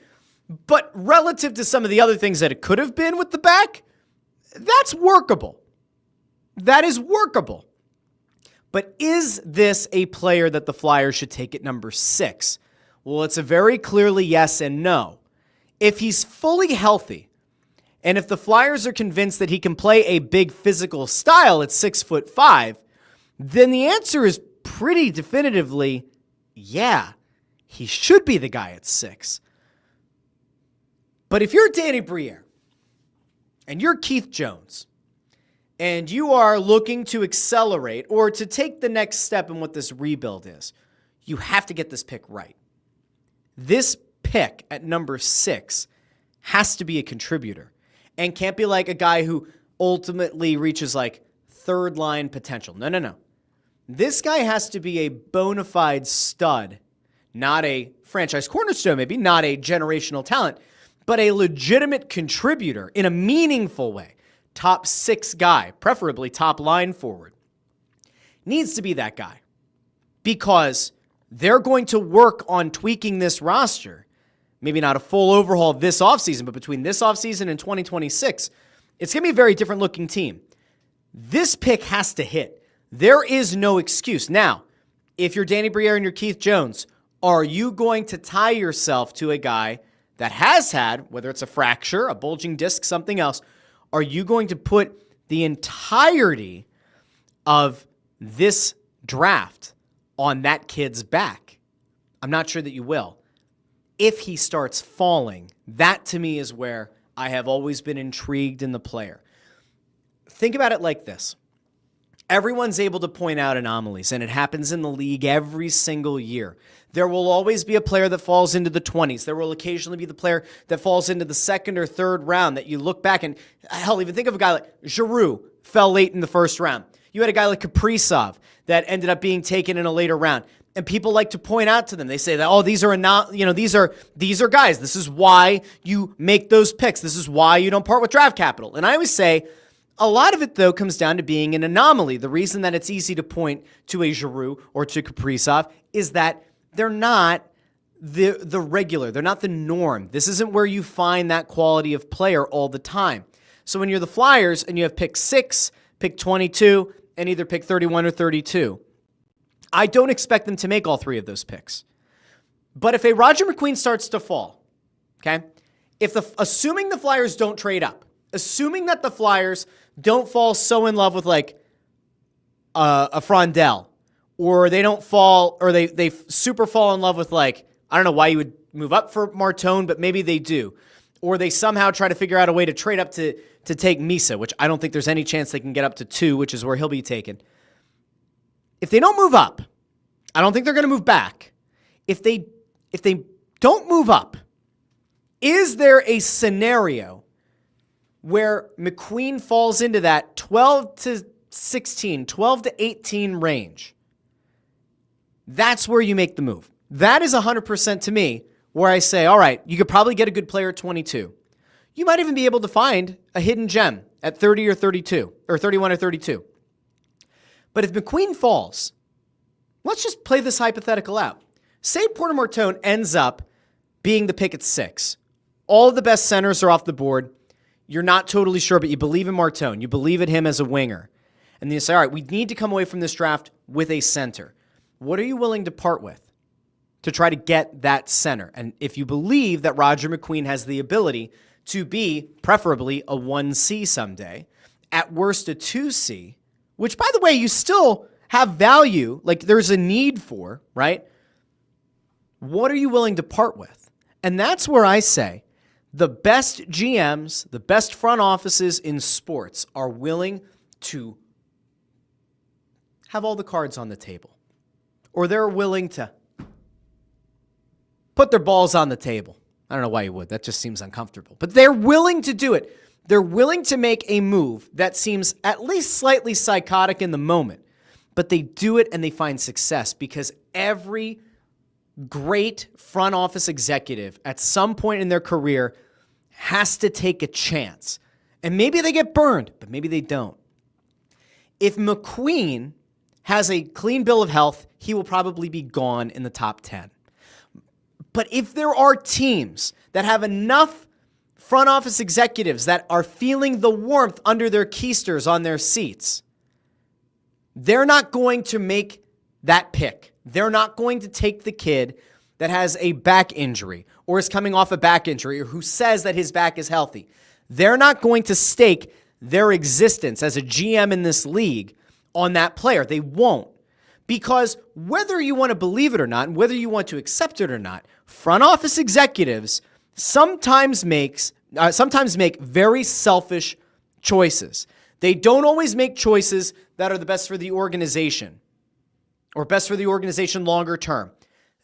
But relative to some of the other things that it could have been with the back, that's workable. That is workable. But is this a player that the Flyers should take at number 6? Well, it's a very clearly yes and no. If he's fully healthy, and if the Flyers are convinced that he can play a big physical style at 6'5", then the answer is pretty definitively, yeah, he should be the guy at 6. But if you're Danny Briere, and you're Keith Jones, and you are looking to accelerate or to take the next step in what this rebuild is, you have to get this pick right. This pick at number 6 has to be a contributor and can't be like a guy who ultimately reaches like third line potential. No. This guy has to be a bona fide stud, not a franchise cornerstone, maybe not a generational talent, but a legitimate contributor in a meaningful way. Top 6 guy, preferably top line forward. Needs to be that guy because they're going to work on tweaking this roster. Maybe not a full overhaul this offseason, but between this offseason and 2026, it's going to be a very different looking team. This pick has to hit. There is no excuse. Now, if you're Danny Briere and you're Keith Jones, are you going to tie yourself to a guy that has had, whether it's a fracture, a bulging disc, something else, are you going to put the entirety of this draft on that kid's back? I'm not sure that you will. If he starts falling, that to me is where I have always been intrigued in the player. Think about it like this. Everyone's able to point out anomalies, and it happens in the league every single year. There will always be a player that falls into the 20s. There will occasionally be the player that falls into the second or third round that you look back and, hell, even think of a guy like Giroux fell late in the first round. You had a guy like Kaprizov that ended up being taken in a later round. And people like to point out to them. They say that, oh, these are guys. This is why you make those picks. This is why you don't part with draft capital. And I always say, a lot of it, though, comes down to being an anomaly. The reason that it's easy to point to a Giroux or to Kaprizov is that they're not the regular. They're not the norm. This isn't where you find that quality of player all the time. So when you're the Flyers and you have pick 6, pick 22, and either pick 31 or 32, I don't expect them to make all 3 of those picks. But if a Roger McQueen starts to fall, Okay? Assuming the Flyers don't trade up, assuming that the Flyers don't fall so in love with like a Frondell, or they don't fall, or they super fall in love with like, I don't know why you would move up for Martone, but maybe they do. Or they somehow try to figure out a way to trade up to take Misa, which I don't think there's any chance they can get up to 2, which is where he'll be taken. If they don't move up, I don't think they're going to move back. If they don't move up, is there a scenario where McQueen falls into that 12 to 16, 12 to 18 range? That's where you make the move. That is 100% to me where I say, all right, you could probably get a good player at 22. You might even be able to find a hidden gem at 30 or 32, or 31 or 32. But if McQueen falls, let's just play this hypothetical out. Say Porter Martone ends up being the pick at 6. All of the best centers are off the board. You're not totally sure, but you believe in Martone. You believe in him as a winger. And then you say, all right, we need to come away from this draft with a center. What are you willing to part with to try to get that center? And if you believe that Roger McQueen has the ability to be preferably a 1C someday, at worst a 2C, which, by the way, you still have value, like there's a need for, right? What are you willing to part with? And that's where I say the best GMs, the best front offices in sports are willing to have all the cards on the table. Or they're willing to put their balls on the table. I don't know why you would. That just seems uncomfortable. But they're willing to do it. They're willing to make a move that seems at least slightly psychotic in the moment. But they do it and they find success because every great front office executive at some point in their career has to take a chance. And maybe they get burned, but maybe they don't. If McQueen has a clean bill of health, he will probably be gone in the top 10. But if there are teams that have enough front office executives that are feeling the warmth under their keisters on their seats, they're not going to make that pick. They're not going to take the kid that has a back injury or is coming off a back injury or who says that his back is healthy. They're not going to stake their existence as a GM in this league on that player. They won't. Because whether you want to believe it or not, and whether you want to accept it or not, front office executives sometimes make very selfish choices. They don't always make choices that are the best for the organization or best for the organization longer term.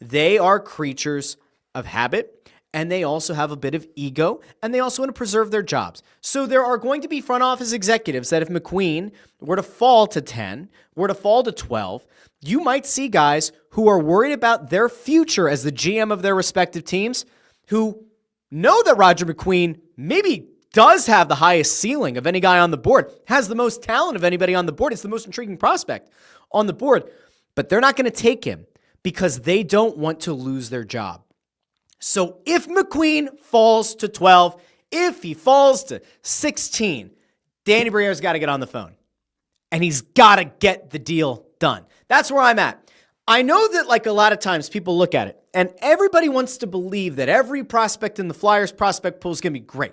They are creatures of habit, and they also have a bit of ego, and they also want to preserve their jobs. So there are going to be front office executives that if McQueen were to fall to 10, were to fall to 12, you might see guys who are worried about their future as the GM of their respective teams who know that Roger McQueen maybe does have the highest ceiling of any guy on the board, has the most talent of anybody on the board. It's the most intriguing prospect on the board, but they're not going to take him because they don't want to lose their job. So if McQueen falls to 12, if he falls to 16, Danny Briere's got to get on the phone. And he's got to get the deal done. That's where I'm at. I know that like a lot of times people look at it, and everybody wants to believe that every prospect in the Flyers prospect pool is going to be great.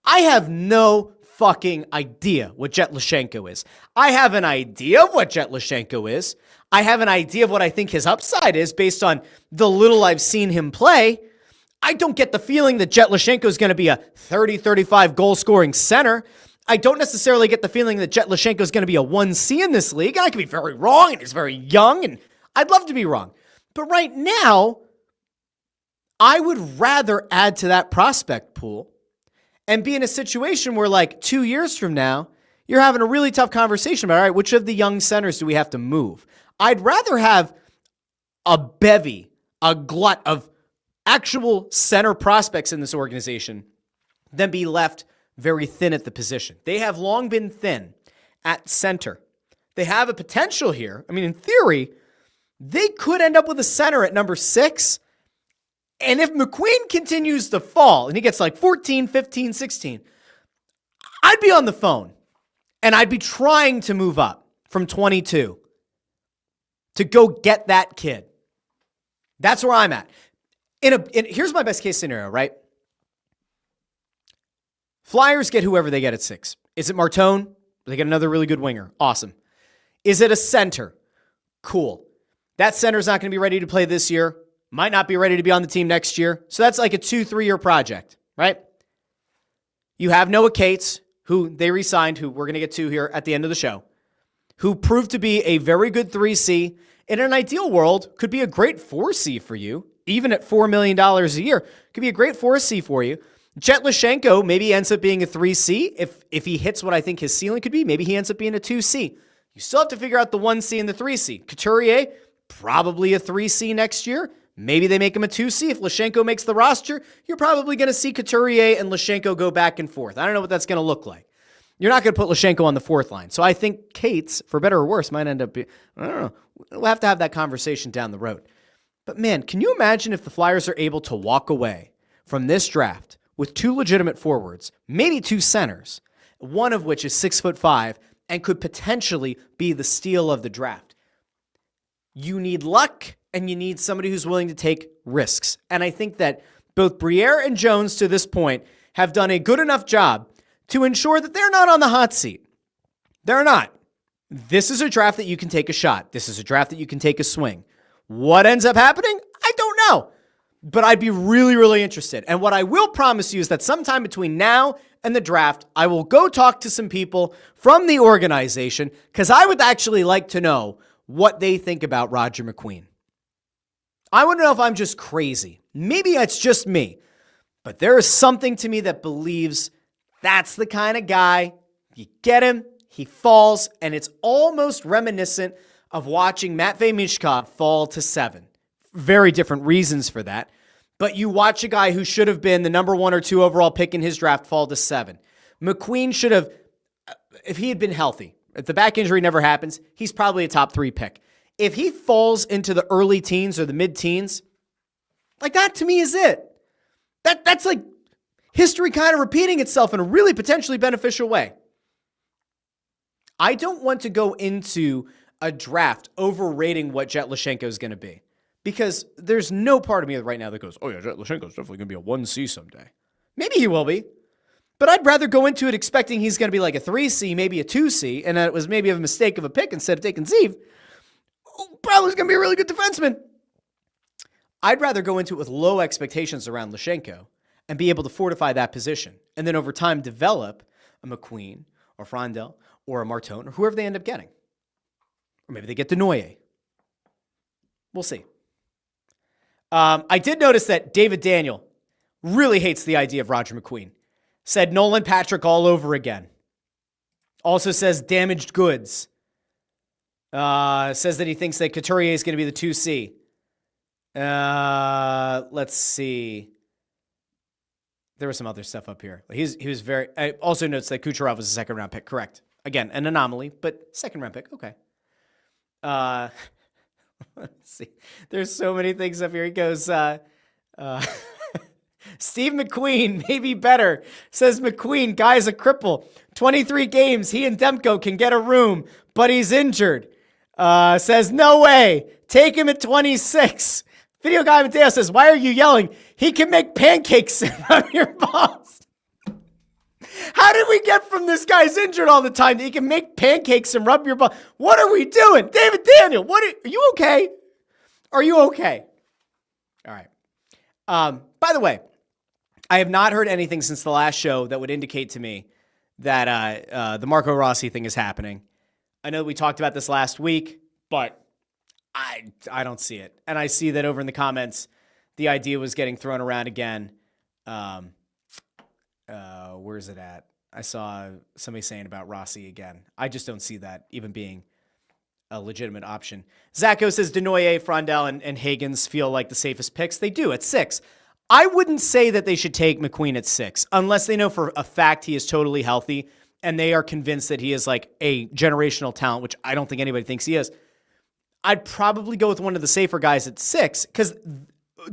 I have no fucking idea what Jet Lashenko is. I have an idea of what Jet Lashenko is. I have an idea of what I think his upside is based on the little I've seen him play. I don't get the feeling that Jet Lashenko is going to be a 30, 35 goal-scoring center. I don't necessarily get the feeling that Jet Lashenko is going to be a 1C in this league. And I could be very wrong, and he's very young, and I'd love to be wrong. But right now, I would rather add to that prospect pool and be in a situation where, like, 2 years from now, you're having a really tough conversation about, all right, which of the young centers do we have to move? I'd rather have a bevy, a glut of actual center prospects in this organization than be left very thin at the position. They have long been thin at center. They have a potential here. I mean, in theory, they could end up with a center at number 6. And if McQueen continues to fall and he gets like 14, 15, 16, I'd be on the phone and I'd be trying to move up from 22 to go get that kid. That's where I'm at. Here's my best case scenario, right? Flyers get whoever they get at 6. Is it Martone? They get another really good winger. Awesome. Is it a center? Cool. That center's not going to be ready to play this year. Might not be ready to be on the team next year. So that's like a 2-3 year project, right? You have Noah Cates, who they re-signed, who we're going to get to here at the end of the show, who proved to be a very good 3C. In an ideal world, could be a great 4C for you, even at $4 million a year. Could be a great 4C for you. Jet Lashenko maybe ends up being a 3C. If he hits what I think his ceiling could be, maybe he ends up being a 2C. You still have to figure out the 1C and the 3C. Couturier, probably a 3C next year. Maybe they make him a 2C. If Lashenko makes the roster, you're probably going to see Couturier and Lashenko go back and forth. I don't know what that's going to look like. You're not going to put Lashenko on the 4th line. So I think Cates, for better or worse, might end up being, I don't know. We'll have to have that conversation down the road. But man, can you imagine if the Flyers are able to walk away from this draft with 2 legitimate forwards, maybe 2 centers, one of which is 6'5" and could potentially be the steal of the draft? You need luck and you need somebody who's willing to take risks. And I think that both Briere and Jones to this point have done a good enough job to ensure that they're not on the hot seat. They're not. This is a draft that you can take a shot. This is a draft that you can take a swing. What ends up happening? I don't know. But I'd be really, really interested. And what I will promise you is that sometime between now and the draft, I will go talk to some people from the organization because I would actually like to know what they think about Roger McQueen. I want to know if I'm just crazy. Maybe it's just me. But there is something to me that believes that's the kind of guy. You get him, he falls, and it's almost reminiscent of watching Matvei Michkov fall to 7. Very different reasons for that. But you watch a guy who should have been the number 1 or 2 overall pick in his draft fall to 7. McQueen should have, if he had been healthy, if the back injury never happens, he's probably a top 3 pick. If he falls into the early teens or the mid-teens, like that to me is it. That's like history kind of repeating itself in a really potentially beneficial way. I don't want to go into a draft overrating what Jet Lashenko is going to be. Because there's no part of me right now that goes, oh yeah, Jet Lashenko's definitely going to be a 1C someday. Maybe he will be. But I'd rather go into it expecting he's going to be like a 3C, maybe a 2C, and that it was maybe a mistake of a pick instead of taking Zeev. Probably going to be a really good defenseman. I'd rather go into it with low expectations around Lashenko and be able to fortify that position. And then over time develop a McQueen or Frondel or a Martone or whoever they end up getting. Or maybe they get Denoyer. We'll see. I did notice that David Daniel really hates the idea of Roger McQueen. Said Nolan Patrick all over again. Also says damaged goods. Says that he thinks that Couturier is going to be the 2C. Let's see. There was some other stuff up here. He was very. I also notes that Kucherov was a 2nd round pick. Correct. Again, an anomaly, but 2nd round pick. Okay. Let's see. There's so many things up here. He goes, Steve McQueen, maybe better. Says McQueen, guy's a cripple. 23 games. He and Demko can get a room, but he's injured. Says, no way. Take him at 26. Video Guy Mateo says, why are you yelling? He can make pancakes from your balls. How did we get from this guy's injured all the time that he can make pancakes and rub your butt? What are we doing? David Daniel, are you okay? Are you okay? All right. By the way, I have not heard anything since the last show that would indicate to me that the Marco Rossi thing is happening. I know we talked about this last week, but I don't see it. And I see that over in the comments, the idea was getting thrown around again. Where's it at? I saw somebody saying about Rossi again. I just don't see that even being a legitimate option. Zacho says Denoyer, Frondel, and Higgins feel like the safest picks. They do at 6. I wouldn't say that they should take McQueen at 6 unless they know for a fact he is totally healthy and they are convinced that he is like a generational talent, which I don't think anybody thinks he is. I'd probably go with one of the safer guys at 6 because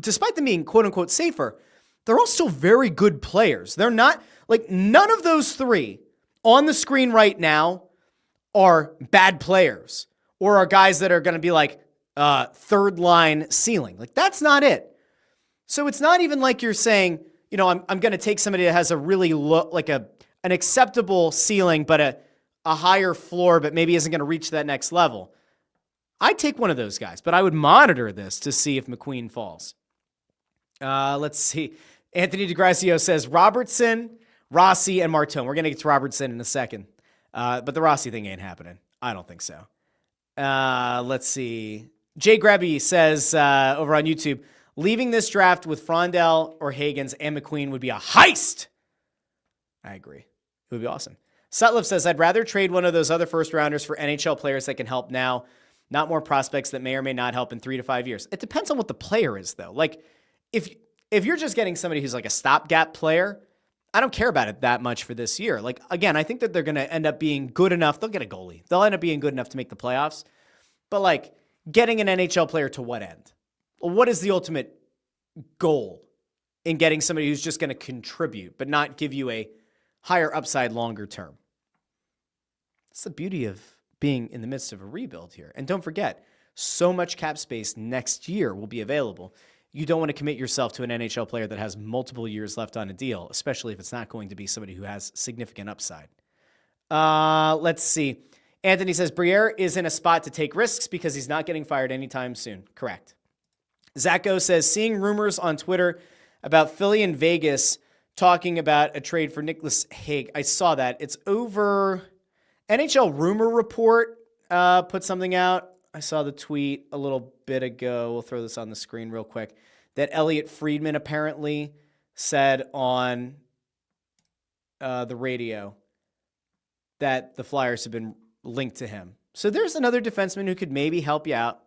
despite them being quote unquote safer, they're all still very good players. They're not like none of those 3 on the screen right now are bad players or are guys that are going to be like 3rd line ceiling. Like that's not it. So it's not even like you're saying, I'm going to take somebody that has a really an acceptable ceiling, but a higher floor, but maybe isn't going to reach that next level. I'd take one of those guys, but I would monitor this to see if McQueen falls. Let's see. Anthony DeGracio says Robertson, Rossi, and Martone. We're going to get to Robertson in a second. But the Rossi thing ain't happening. I don't think so. Let's see. Jay Grebby says over on YouTube, leaving this draft with Frondell or Higgins and McQueen would be a heist. I agree. It would be awesome. Sutliff says, I'd rather trade one of those other first rounders for NHL players that can help now, not more prospects that may or may not help in 3 to 5 years. It depends on what the player is, though. Like, if you're just getting somebody who's like a stopgap player, I don't care about it that much for this year. Like, again, I think that they're going to end up being good enough. They'll get a goalie. They'll end up being good enough to make the playoffs. But, like, getting an NHL player to what end? What is the ultimate goal in getting somebody who's just going to contribute but not give you a higher upside longer term? It's the beauty of being in the midst of a rebuild here. And don't forget, so much cap space next year will be available. You don't want to commit yourself to an NHL player that has multiple years left on a deal, especially if it's not going to be somebody who has significant upside. Let's see. Anthony says, Briere is in a spot to take risks because he's not getting fired anytime soon. Correct. Zacho says, seeing rumors on Twitter about Philly and Vegas talking about a trade for Nicholas Hague. I saw that. It's over. NHL Rumor Report put something out. I saw the tweet a little bit ago. We'll throw this on the screen real quick. That Elliot Friedman apparently said on the radio that the Flyers have been linked to him. So there's another defenseman who could maybe help you out.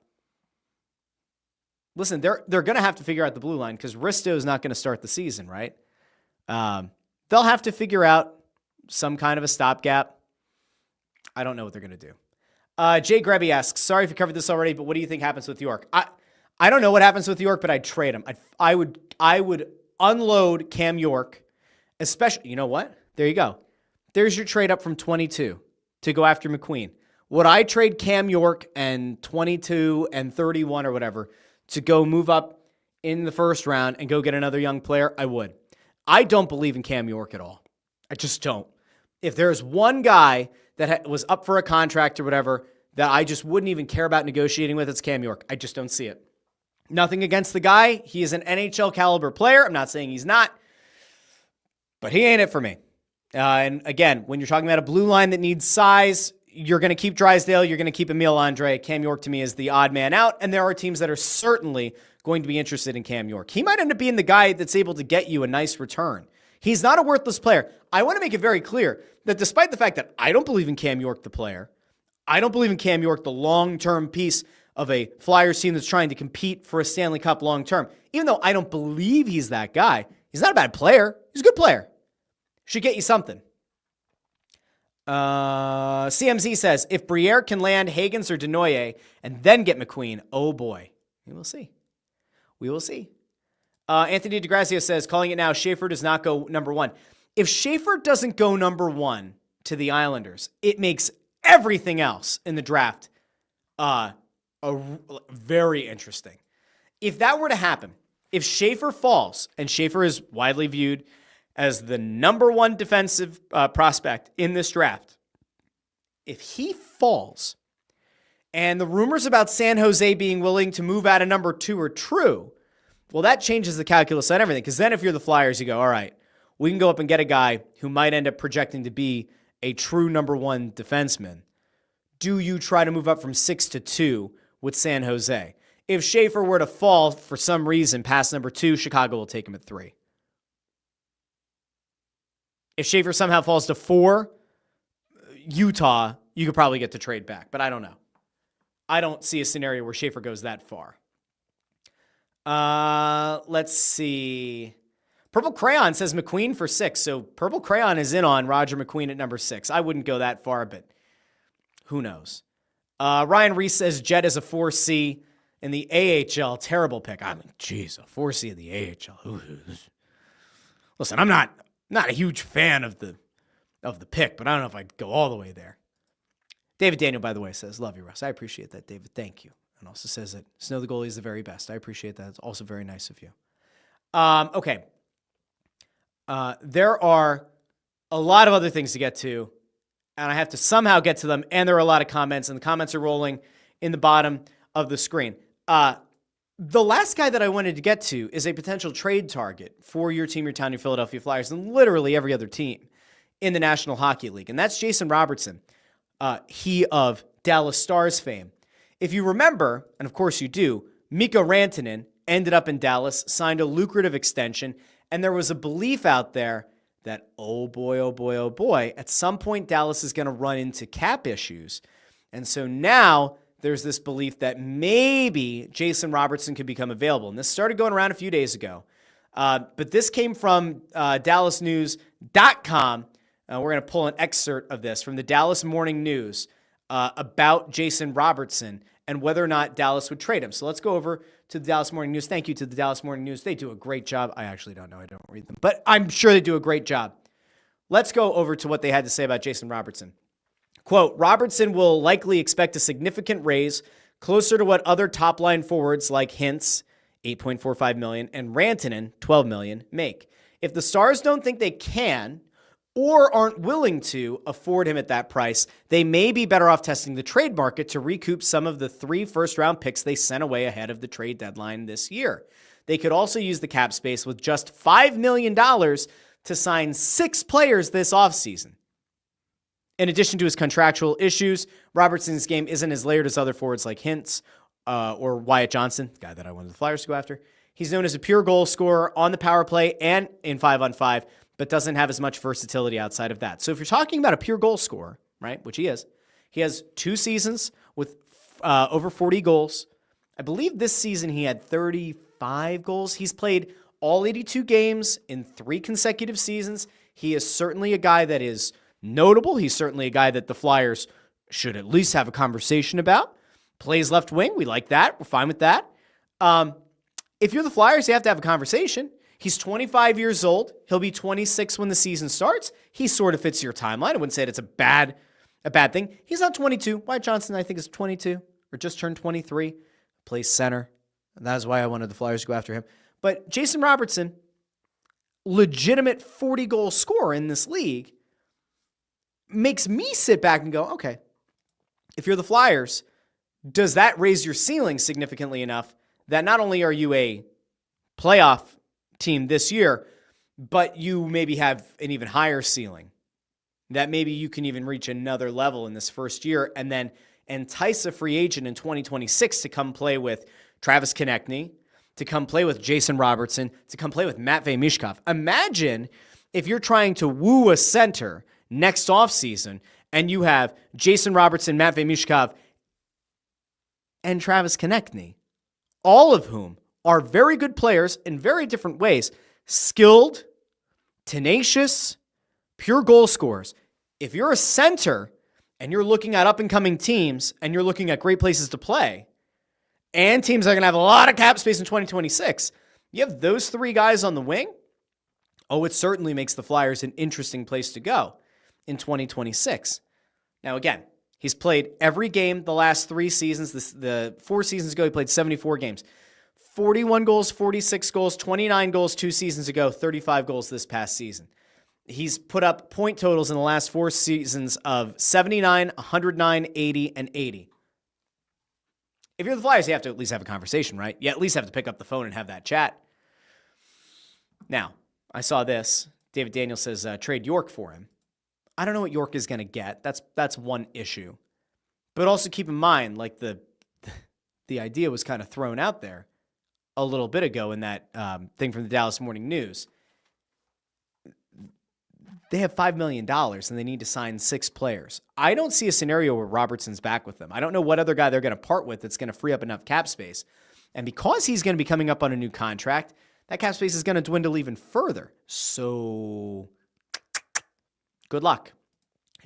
Listen, they're going to have to figure out the blue line because Risto is not going to start the season, right? They'll have to figure out some kind of a stopgap. I don't know what they're going to do. Jay Grebby asks, sorry if you covered this already, but what do you think happens with York? I don't know what happens with York, but I'd trade him. I would unload Cam York, especially, you know what? There you go. There's your trade up from 22 to go after McQueen. Would I trade Cam York and 22 and 31 or whatever to go move up in the first round and go get another young player? I would. I don't believe in Cam York at all. I just don't. If there's one guy that was up for a contract or whatever that I just wouldn't even care about negotiating with, it's Cam York. I just don't see it. Nothing against the guy. He is an NHL caliber player. I'm not saying he's not, but he ain't it for me. And again, when you're talking about a blue line that needs size, you're going to keep Drysdale. You're going to keep Emile Andre. Cam York to me is the odd man out. And there are teams that are certainly going to be interested in Cam York. He might end up being the guy that's able to get you a nice return. He's not a worthless player. I want to make it very clear that despite the fact that I don't believe in Cam York, the player, I don't believe in Cam York, the long-term piece of a Flyers team that's trying to compete for a Stanley Cup long-term. Even though I don't believe he's that guy, he's not a bad player. He's a good player. Should get you something. CMZ says, if Briere can land Higgins or Denoye and then get McQueen, oh boy. We will see. We will see. Anthony DeGracia says, calling it now, Schaefer does not go number one. If Schaefer doesn't go number one to the Islanders, it makes everything else in the draft very interesting. If that were to happen, if Schaefer falls, and Schaefer is widely viewed as the number one defensive prospect in this draft, if he falls, and the rumors about San Jose being willing to move out of number two are true, well, that changes the calculus on everything. Because then if you're the Flyers, you go, all right, we can go up and get a guy who might end up projecting to be a true number one defenseman. Do you try to move up from 6 to 2 with San Jose? If Schaefer were to fall for some reason past number 2, Chicago will take him at 3. If Schaefer somehow falls to 4, Utah, you could probably get the trade back, but I don't know. I don't see a scenario where Schaefer goes that far. Let's see. Purple Crayon says McQueen for 6. So Purple Crayon is in on Roger McQueen at number 6. I wouldn't go that far, but who knows? Ryan Reese says Jet is a 4C in the AHL. Terrible pick. I mean, geez, a 4C in the AHL. Listen, I'm not a huge fan of the pick, but I don't know if I'd go all the way there. David Daniel, by the way, says, love you, Russ. I appreciate that, David. Thank you. And also says that Snow the goalie is the very best. I appreciate that. It's also very nice of you. Okay. There are a lot of other things to get to, and I have to somehow get to them. And there are a lot of comments, and the comments are rolling in the bottom of the screen. The last guy that I wanted to get to is a potential trade target for your team, your town, your Philadelphia Flyers, and literally every other team in the National Hockey League. And that's Jason Robertson, he of Dallas Stars fame. If you remember, and of course you do, Mikko Rantanen ended up in Dallas, signed a lucrative extension, and there was a belief out there that, oh boy, at some point Dallas is going to run into cap issues. And so now there's this belief that maybe Jason Robertson could become available. And this started going around a few days ago. But this came from DallasNews.com. We're going to pull an excerpt of this from the Dallas Morning News about Jason Robertson and whether or not Dallas would trade him. So let's go over to the Dallas Morning News. Thank you to the Dallas Morning News. They do a great job. I actually don't know. I don't read them. But I'm sure they do a great job. Let's go over to what they had to say about Jason Robertson. Quote, Robertson will likely expect a significant raise closer to what other top-line forwards like Hintz, $8.45 million, and Rantanen, $12 million, make. If the Stars don't think they can or aren't willing to afford him at that price, they may be better off testing the trade market to recoup some of the 3 first-round picks they sent away ahead of the trade deadline this year. They could also use the cap space with just $5 million to sign 6 players this offseason. In addition to his contractual issues, Robertson's game isn't as layered as other forwards like Hintz or Wyatt Johnson, the guy that I wanted the Flyers to go after. He's known as a pure goal scorer on the power play and in 5-on-5, but doesn't have as much versatility outside of that. So if you're talking about a pure goal scorer, right, which he is, he has 2 seasons with over 40 goals. I believe this season he had 35 goals. He's played all 82 games in 3 consecutive seasons. He is certainly a guy that is notable. He's certainly a guy that the Flyers should at least have a conversation about. Plays left wing. We like that. We're fine with that. If you're the Flyers, you have to have a conversation. He's 25 years old. He'll be 26 when the season starts. He sort of fits your timeline. I wouldn't say that it's a bad thing. He's not 22. Wyatt Johnson, I think, is 22 or just turned 23. Plays center. And that's why I wanted the Flyers to go after him. But Jason Robertson, legitimate 40-goal scorer in this league, makes me sit back and go, okay, if you're the Flyers, does that raise your ceiling significantly enough that not only are you a playoff team this year, but you maybe have an even higher ceiling, that maybe you can even reach another level in this first year and then entice a free agent in 2026 to come play with Travis Konechny, to come play with Jason Robertson, to come play with Matvei Michkov. Imagine if you're trying to woo a center next offseason and you have Jason Robertson, Matvei Michkov, and Travis Konechny, all of whom are very good players in very different ways, skilled, tenacious, pure goal scorers. If you're a center and you're looking at up-and-coming teams and you're looking at great places to play, and teams are going to have a lot of cap space in 2026, you have those 3 guys on the wing, it certainly makes the Flyers an interesting place to go in 2026. Now, again, he's played every game the last 3 seasons. The 4 seasons ago, he played 74 games. 41 goals, 46 goals, 29 goals 2 seasons ago, 35 goals this past season. He's put up point totals in the last 4 seasons of 79, 109, 80, and 80. If you're the Flyers, you have to at least have a conversation, right? You at least have to pick up the phone and have that chat. Now, I saw this. David Daniels says, trade York for him. I don't know what York is going to get. That's one issue. But also keep in mind, like the idea was kind of thrown out there a little bit ago in that thing from the Dallas Morning News. They have $5 million and they need to sign 6 players. I don't see a scenario where Robertson's back with them. I don't know what other guy they're going to part with that's going to free up enough cap space. And because he's going to be coming up on a new contract, that cap space is going to dwindle even further. So good luck.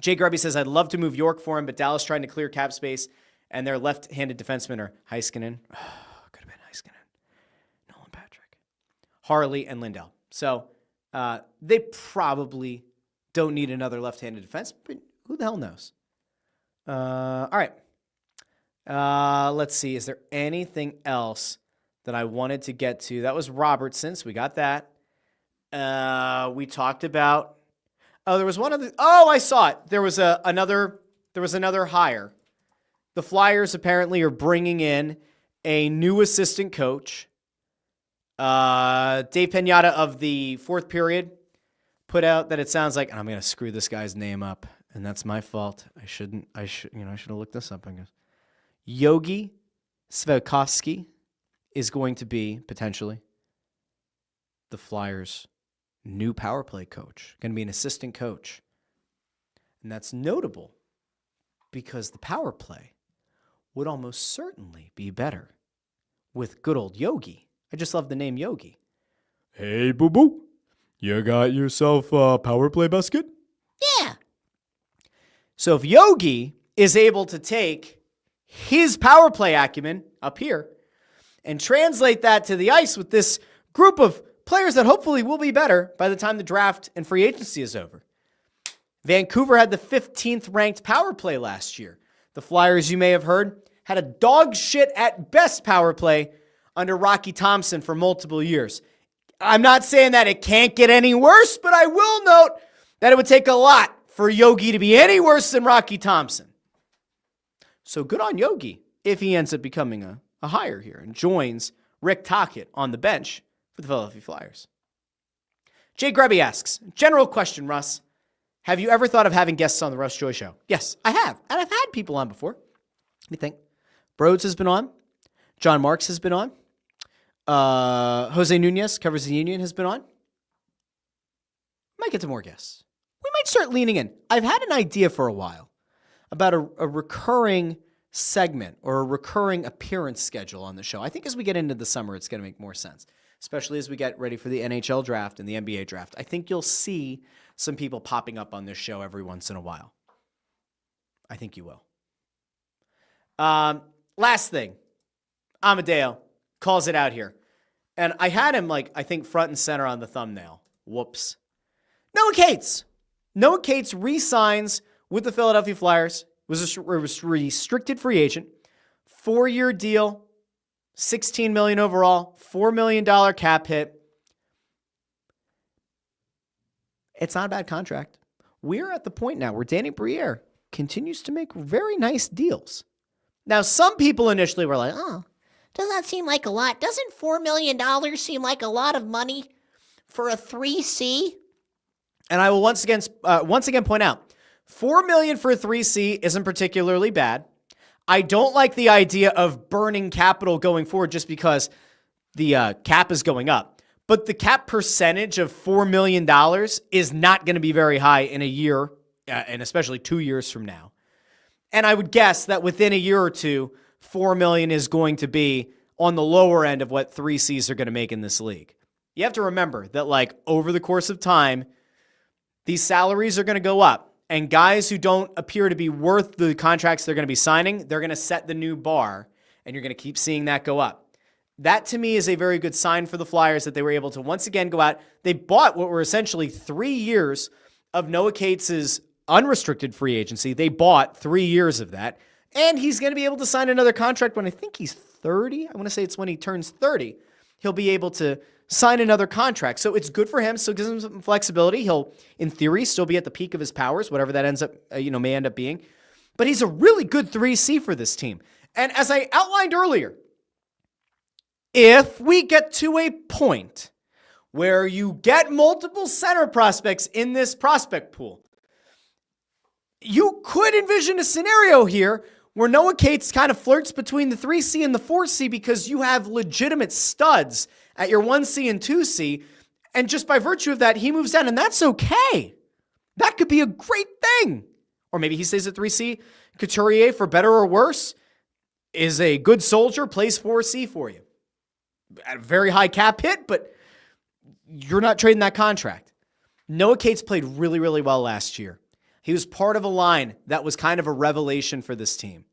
Jay Grubby says, I'd love to move York for him, but Dallas trying to clear cap space, and their left-handed defensemen are Heiskanen. Could have been Heiskanen. Nolan Patrick. Harley and Lindell. So they probably don't need another left-handed defense, but who the hell knows? All right. Let's see. Is there anything else that I wanted to get to? That was Robertson, so we got that. We talked about. Oh, there was one other. Oh, I saw it. There was another hire. The Flyers apparently are bringing in a new assistant coach. Dave Piñata of the Fourth Period put out that it sounds like, and I'm going to screw this guy's name up, and that's my fault. I should have looked this up, I guess. Yogi Svikovsky is going to be, potentially, the Flyers' new power play coach. Going to be an assistant coach. And that's notable because the power play would almost certainly be better with good old Yogi. I just love the name Yogi. Hey, boo-boo. You got yourself a power play basket? Yeah. So if Yogi is able to take his power play acumen up here and translate that to the ice with this group of players that hopefully will be better by the time the draft and free agency is over. Vancouver had the 15th ranked power play last year. The Flyers, you may have heard, had a dog shit at best power play under Rocky Thompson for multiple years. I'm not saying that it can't get any worse, but I will note that it would take a lot for Yogi to be any worse than Rocky Thompson. So good on Yogi if he ends up becoming a hire here and joins Rick Tocchet on the bench for the Philadelphia Flyers. Jay Grubby asks, general question, Russ. Have you ever thought of having guests on the Russ Joy Show? Yes, I have. And I've had people on before. Let me think. Broads has been on. John Marks has been on. Jose Nunez, covers the Union, has been on. Might get to more guests. We might start leaning in. I've had an idea for a while about a recurring segment or a recurring appearance schedule on the show. I think as we get into the summer, it's going to make more sense, especially as we get ready for the NHL draft and the NBA draft. I think you'll see some people popping up on this show every once in a while. I think you will. Last thing, Amadeo calls it out here. And I had him, I think front and center on the thumbnail. Whoops. Noah Cates. Noah Cates re-signs with the Philadelphia Flyers. Was a restricted free agent. 4-year deal. $16 million overall. $4 million cap hit. It's not a bad contract. We're at the point now where Danny Briere continues to make very nice deals. Now, some people initially were like, oh, Doesn't that seem like a lot? Doesn't $4 million seem like a lot of money for a 3C? And I will once again point out, $4 million for a 3C isn't particularly bad. I don't like the idea of burning capital going forward just because the cap is going up. But the cap percentage of $4 million is not going to be very high in a year, and especially 2 years from now. And I would guess that within a year or two, $4 million is going to be on the lower end of what 3Cs are going to make in this league. You have to remember that, over the course of time, these salaries are going to go up. And guys who don't appear to be worth the contracts they're going to be signing, they're going to set the new bar, and you're going to keep seeing that go up. That, to me, is a very good sign for the Flyers that they were able to once again go out. They bought what were essentially 3 years of Noah Cates' unrestricted free agency. They bought 3 years of that. And he's going to be able to sign another contract when I think he's 30. I want to say it's when he turns 30. He'll be able to sign another contract. So it's good for him. So it gives him some flexibility. He'll, in theory, still be at the peak of his powers, whatever that ends up, may end up being. But he's a really good 3C for this team. And as I outlined earlier, if we get to a point where you get multiple center prospects in this prospect pool, you could envision a scenario here where Noah Cates kind of flirts between the 3C and the 4C because you have legitimate studs at your 1C and 2C, and just by virtue of that, he moves down, and that's okay. That could be a great thing. Or maybe he stays at 3C. Couturier, for better or worse, is a good soldier, plays 4C for you. At a very high cap hit, but you're not trading that contract. Noah Cates played really, really well last year. He was part of a line that was kind of a revelation for this team.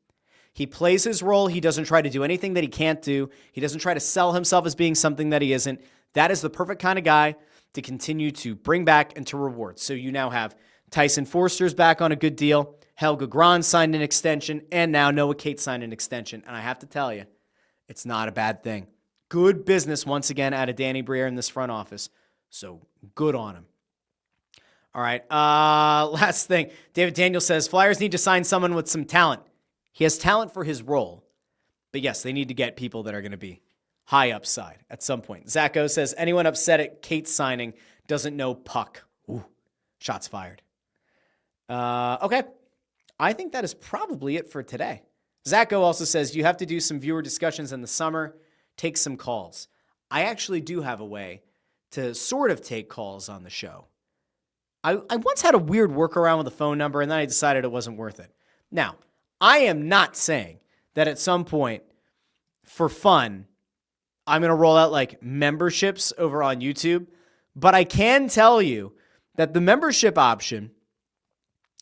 He plays his role. He doesn't try to do anything that he can't do. He doesn't try to sell himself as being something that he isn't. That is the perfect kind of guy to continue to bring back and to reward. So you now have Tyson Forster's back on a good deal. Helge Graan signed an extension, and now Noah Cates signed an extension. And I have to tell you, it's not a bad thing. Good business once again out of Danny Briere in this front office. So good on him. All right. Last thing. David Daniel says, Flyers need to sign someone with some talent. He has talent for his role. But yes, they need to get people that are going to be high upside at some point. Zacho says, anyone upset at Kate's signing doesn't know puck. Ooh, shots fired. Okay. I think that is probably it for today. Zacho also says, you have to do some viewer discussions in the summer, take some calls. I actually do have a way to sort of take calls on the show. I once had a weird workaround with a phone number, and then I decided it wasn't worth it. Now, I am not saying that at some point, for fun, I'm going to roll out like memberships over on YouTube, but I can tell you that the membership option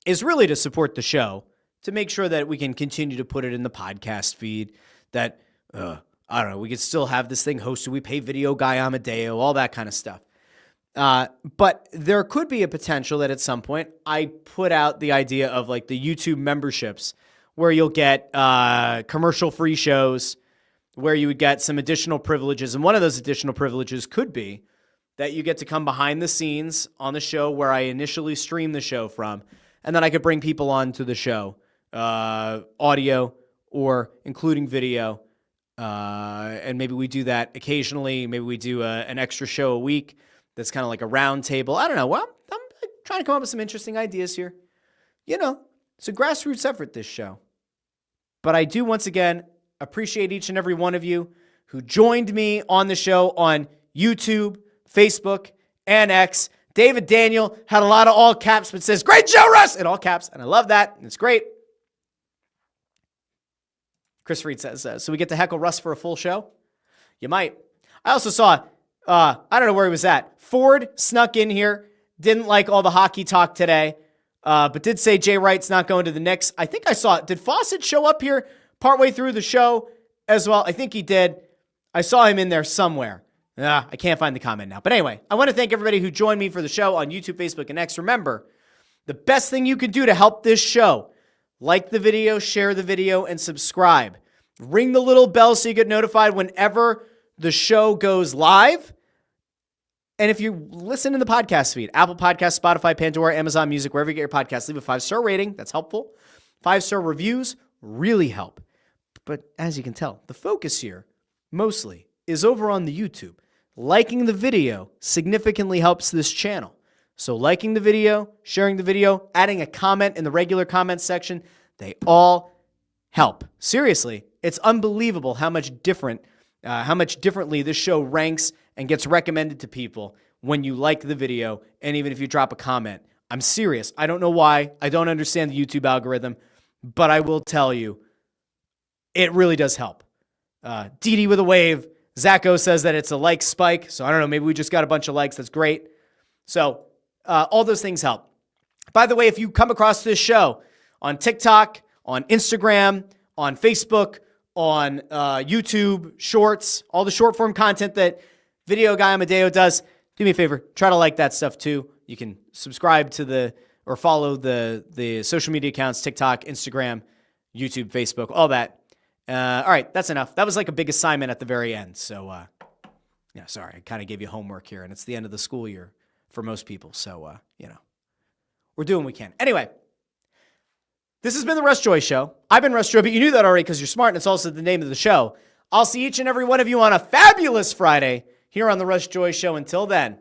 is really to support the show, to make sure that we can continue to put it in the podcast feed, that, I don't know, we can still have this thing hosted. We pay Video Guy Amadeo, all that kind of stuff. But there could be a potential that at some point I put out the idea of like the YouTube memberships where you'll get commercial-free shows, where you would get some additional privileges. And one of those additional privileges could be that you get to come behind the scenes on the show where I initially streamed the show from, and then I could bring people on to the show, audio or including video. And maybe we do that occasionally. Maybe we do an extra show a week that's kind of like a round table. I don't know. Well, I'm trying to come up with some interesting ideas here. You know, it's a grassroots effort, this show. But I do, once again, appreciate each and every one of you who joined me on the show on YouTube, Facebook, and X. David Daniel had a lot of all caps, but says, great show, Russ, in all caps. And I love that. And it's great. Chris Reed says, so we get to heckle Russ for a full show? You might. I also saw, I don't know where he was at. Ford snuck in here, didn't like all the hockey talk today, but did say Jay Wright's not going to the Knicks. I think I saw it. Did Fawcett show up here partway through the show as well? I think he did. I saw him in there somewhere. I can't find the comment now. But anyway, I want to thank everybody who joined me for the show on YouTube, Facebook, and X. Remember, the best thing you can do to help this show, like the video, share the video, and subscribe. Ring the little bell so you get notified whenever the show goes live. And if you listen in the podcast feed, Apple Podcasts, Spotify, Pandora, Amazon Music, wherever you get your podcasts, leave a 5-star rating. That's helpful. 5-star reviews really help. But as you can tell, the focus here mostly is over on the YouTube. Liking the video significantly helps this channel. So liking the video, sharing the video, adding a comment in the regular comment section, they all help. Seriously, it's unbelievable how much differently this show ranks and gets recommended to people when you like the video, and even if you drop a comment. I'm serious. I don't know why. I don't understand the YouTube algorithm, but I will tell you, it really does help. DD with a wave. Zacho says that it's a like spike, so I don't know. Maybe we just got a bunch of likes. That's great. So all those things help. By the way, if you come across this show on TikTok, on Instagram, on Facebook, on YouTube, Shorts, all the short form content that Video Guy Amadeo does, do me a favor, try to like that stuff too. You can subscribe to or follow the social media accounts, TikTok, Instagram, YouTube, Facebook, all that. All right, that's enough. That was like a big assignment at the very end. So, yeah, sorry, I kind of gave you homework here, and it's the end of the school year for most people. So, we're doing what we can. Anyway, this has been the Russ Joy Show. I've been Russ Joy, but you knew that already because you're smart, and it's also the name of the show. I'll see each and every one of you on a fabulous Friday here on the Russ Joy Show. Until then,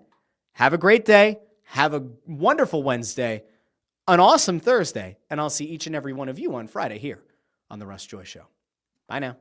have a great day. Have a wonderful Wednesday, an awesome Thursday, and I'll see each and every one of you on Friday here on the Russ Joy Show. Bye now.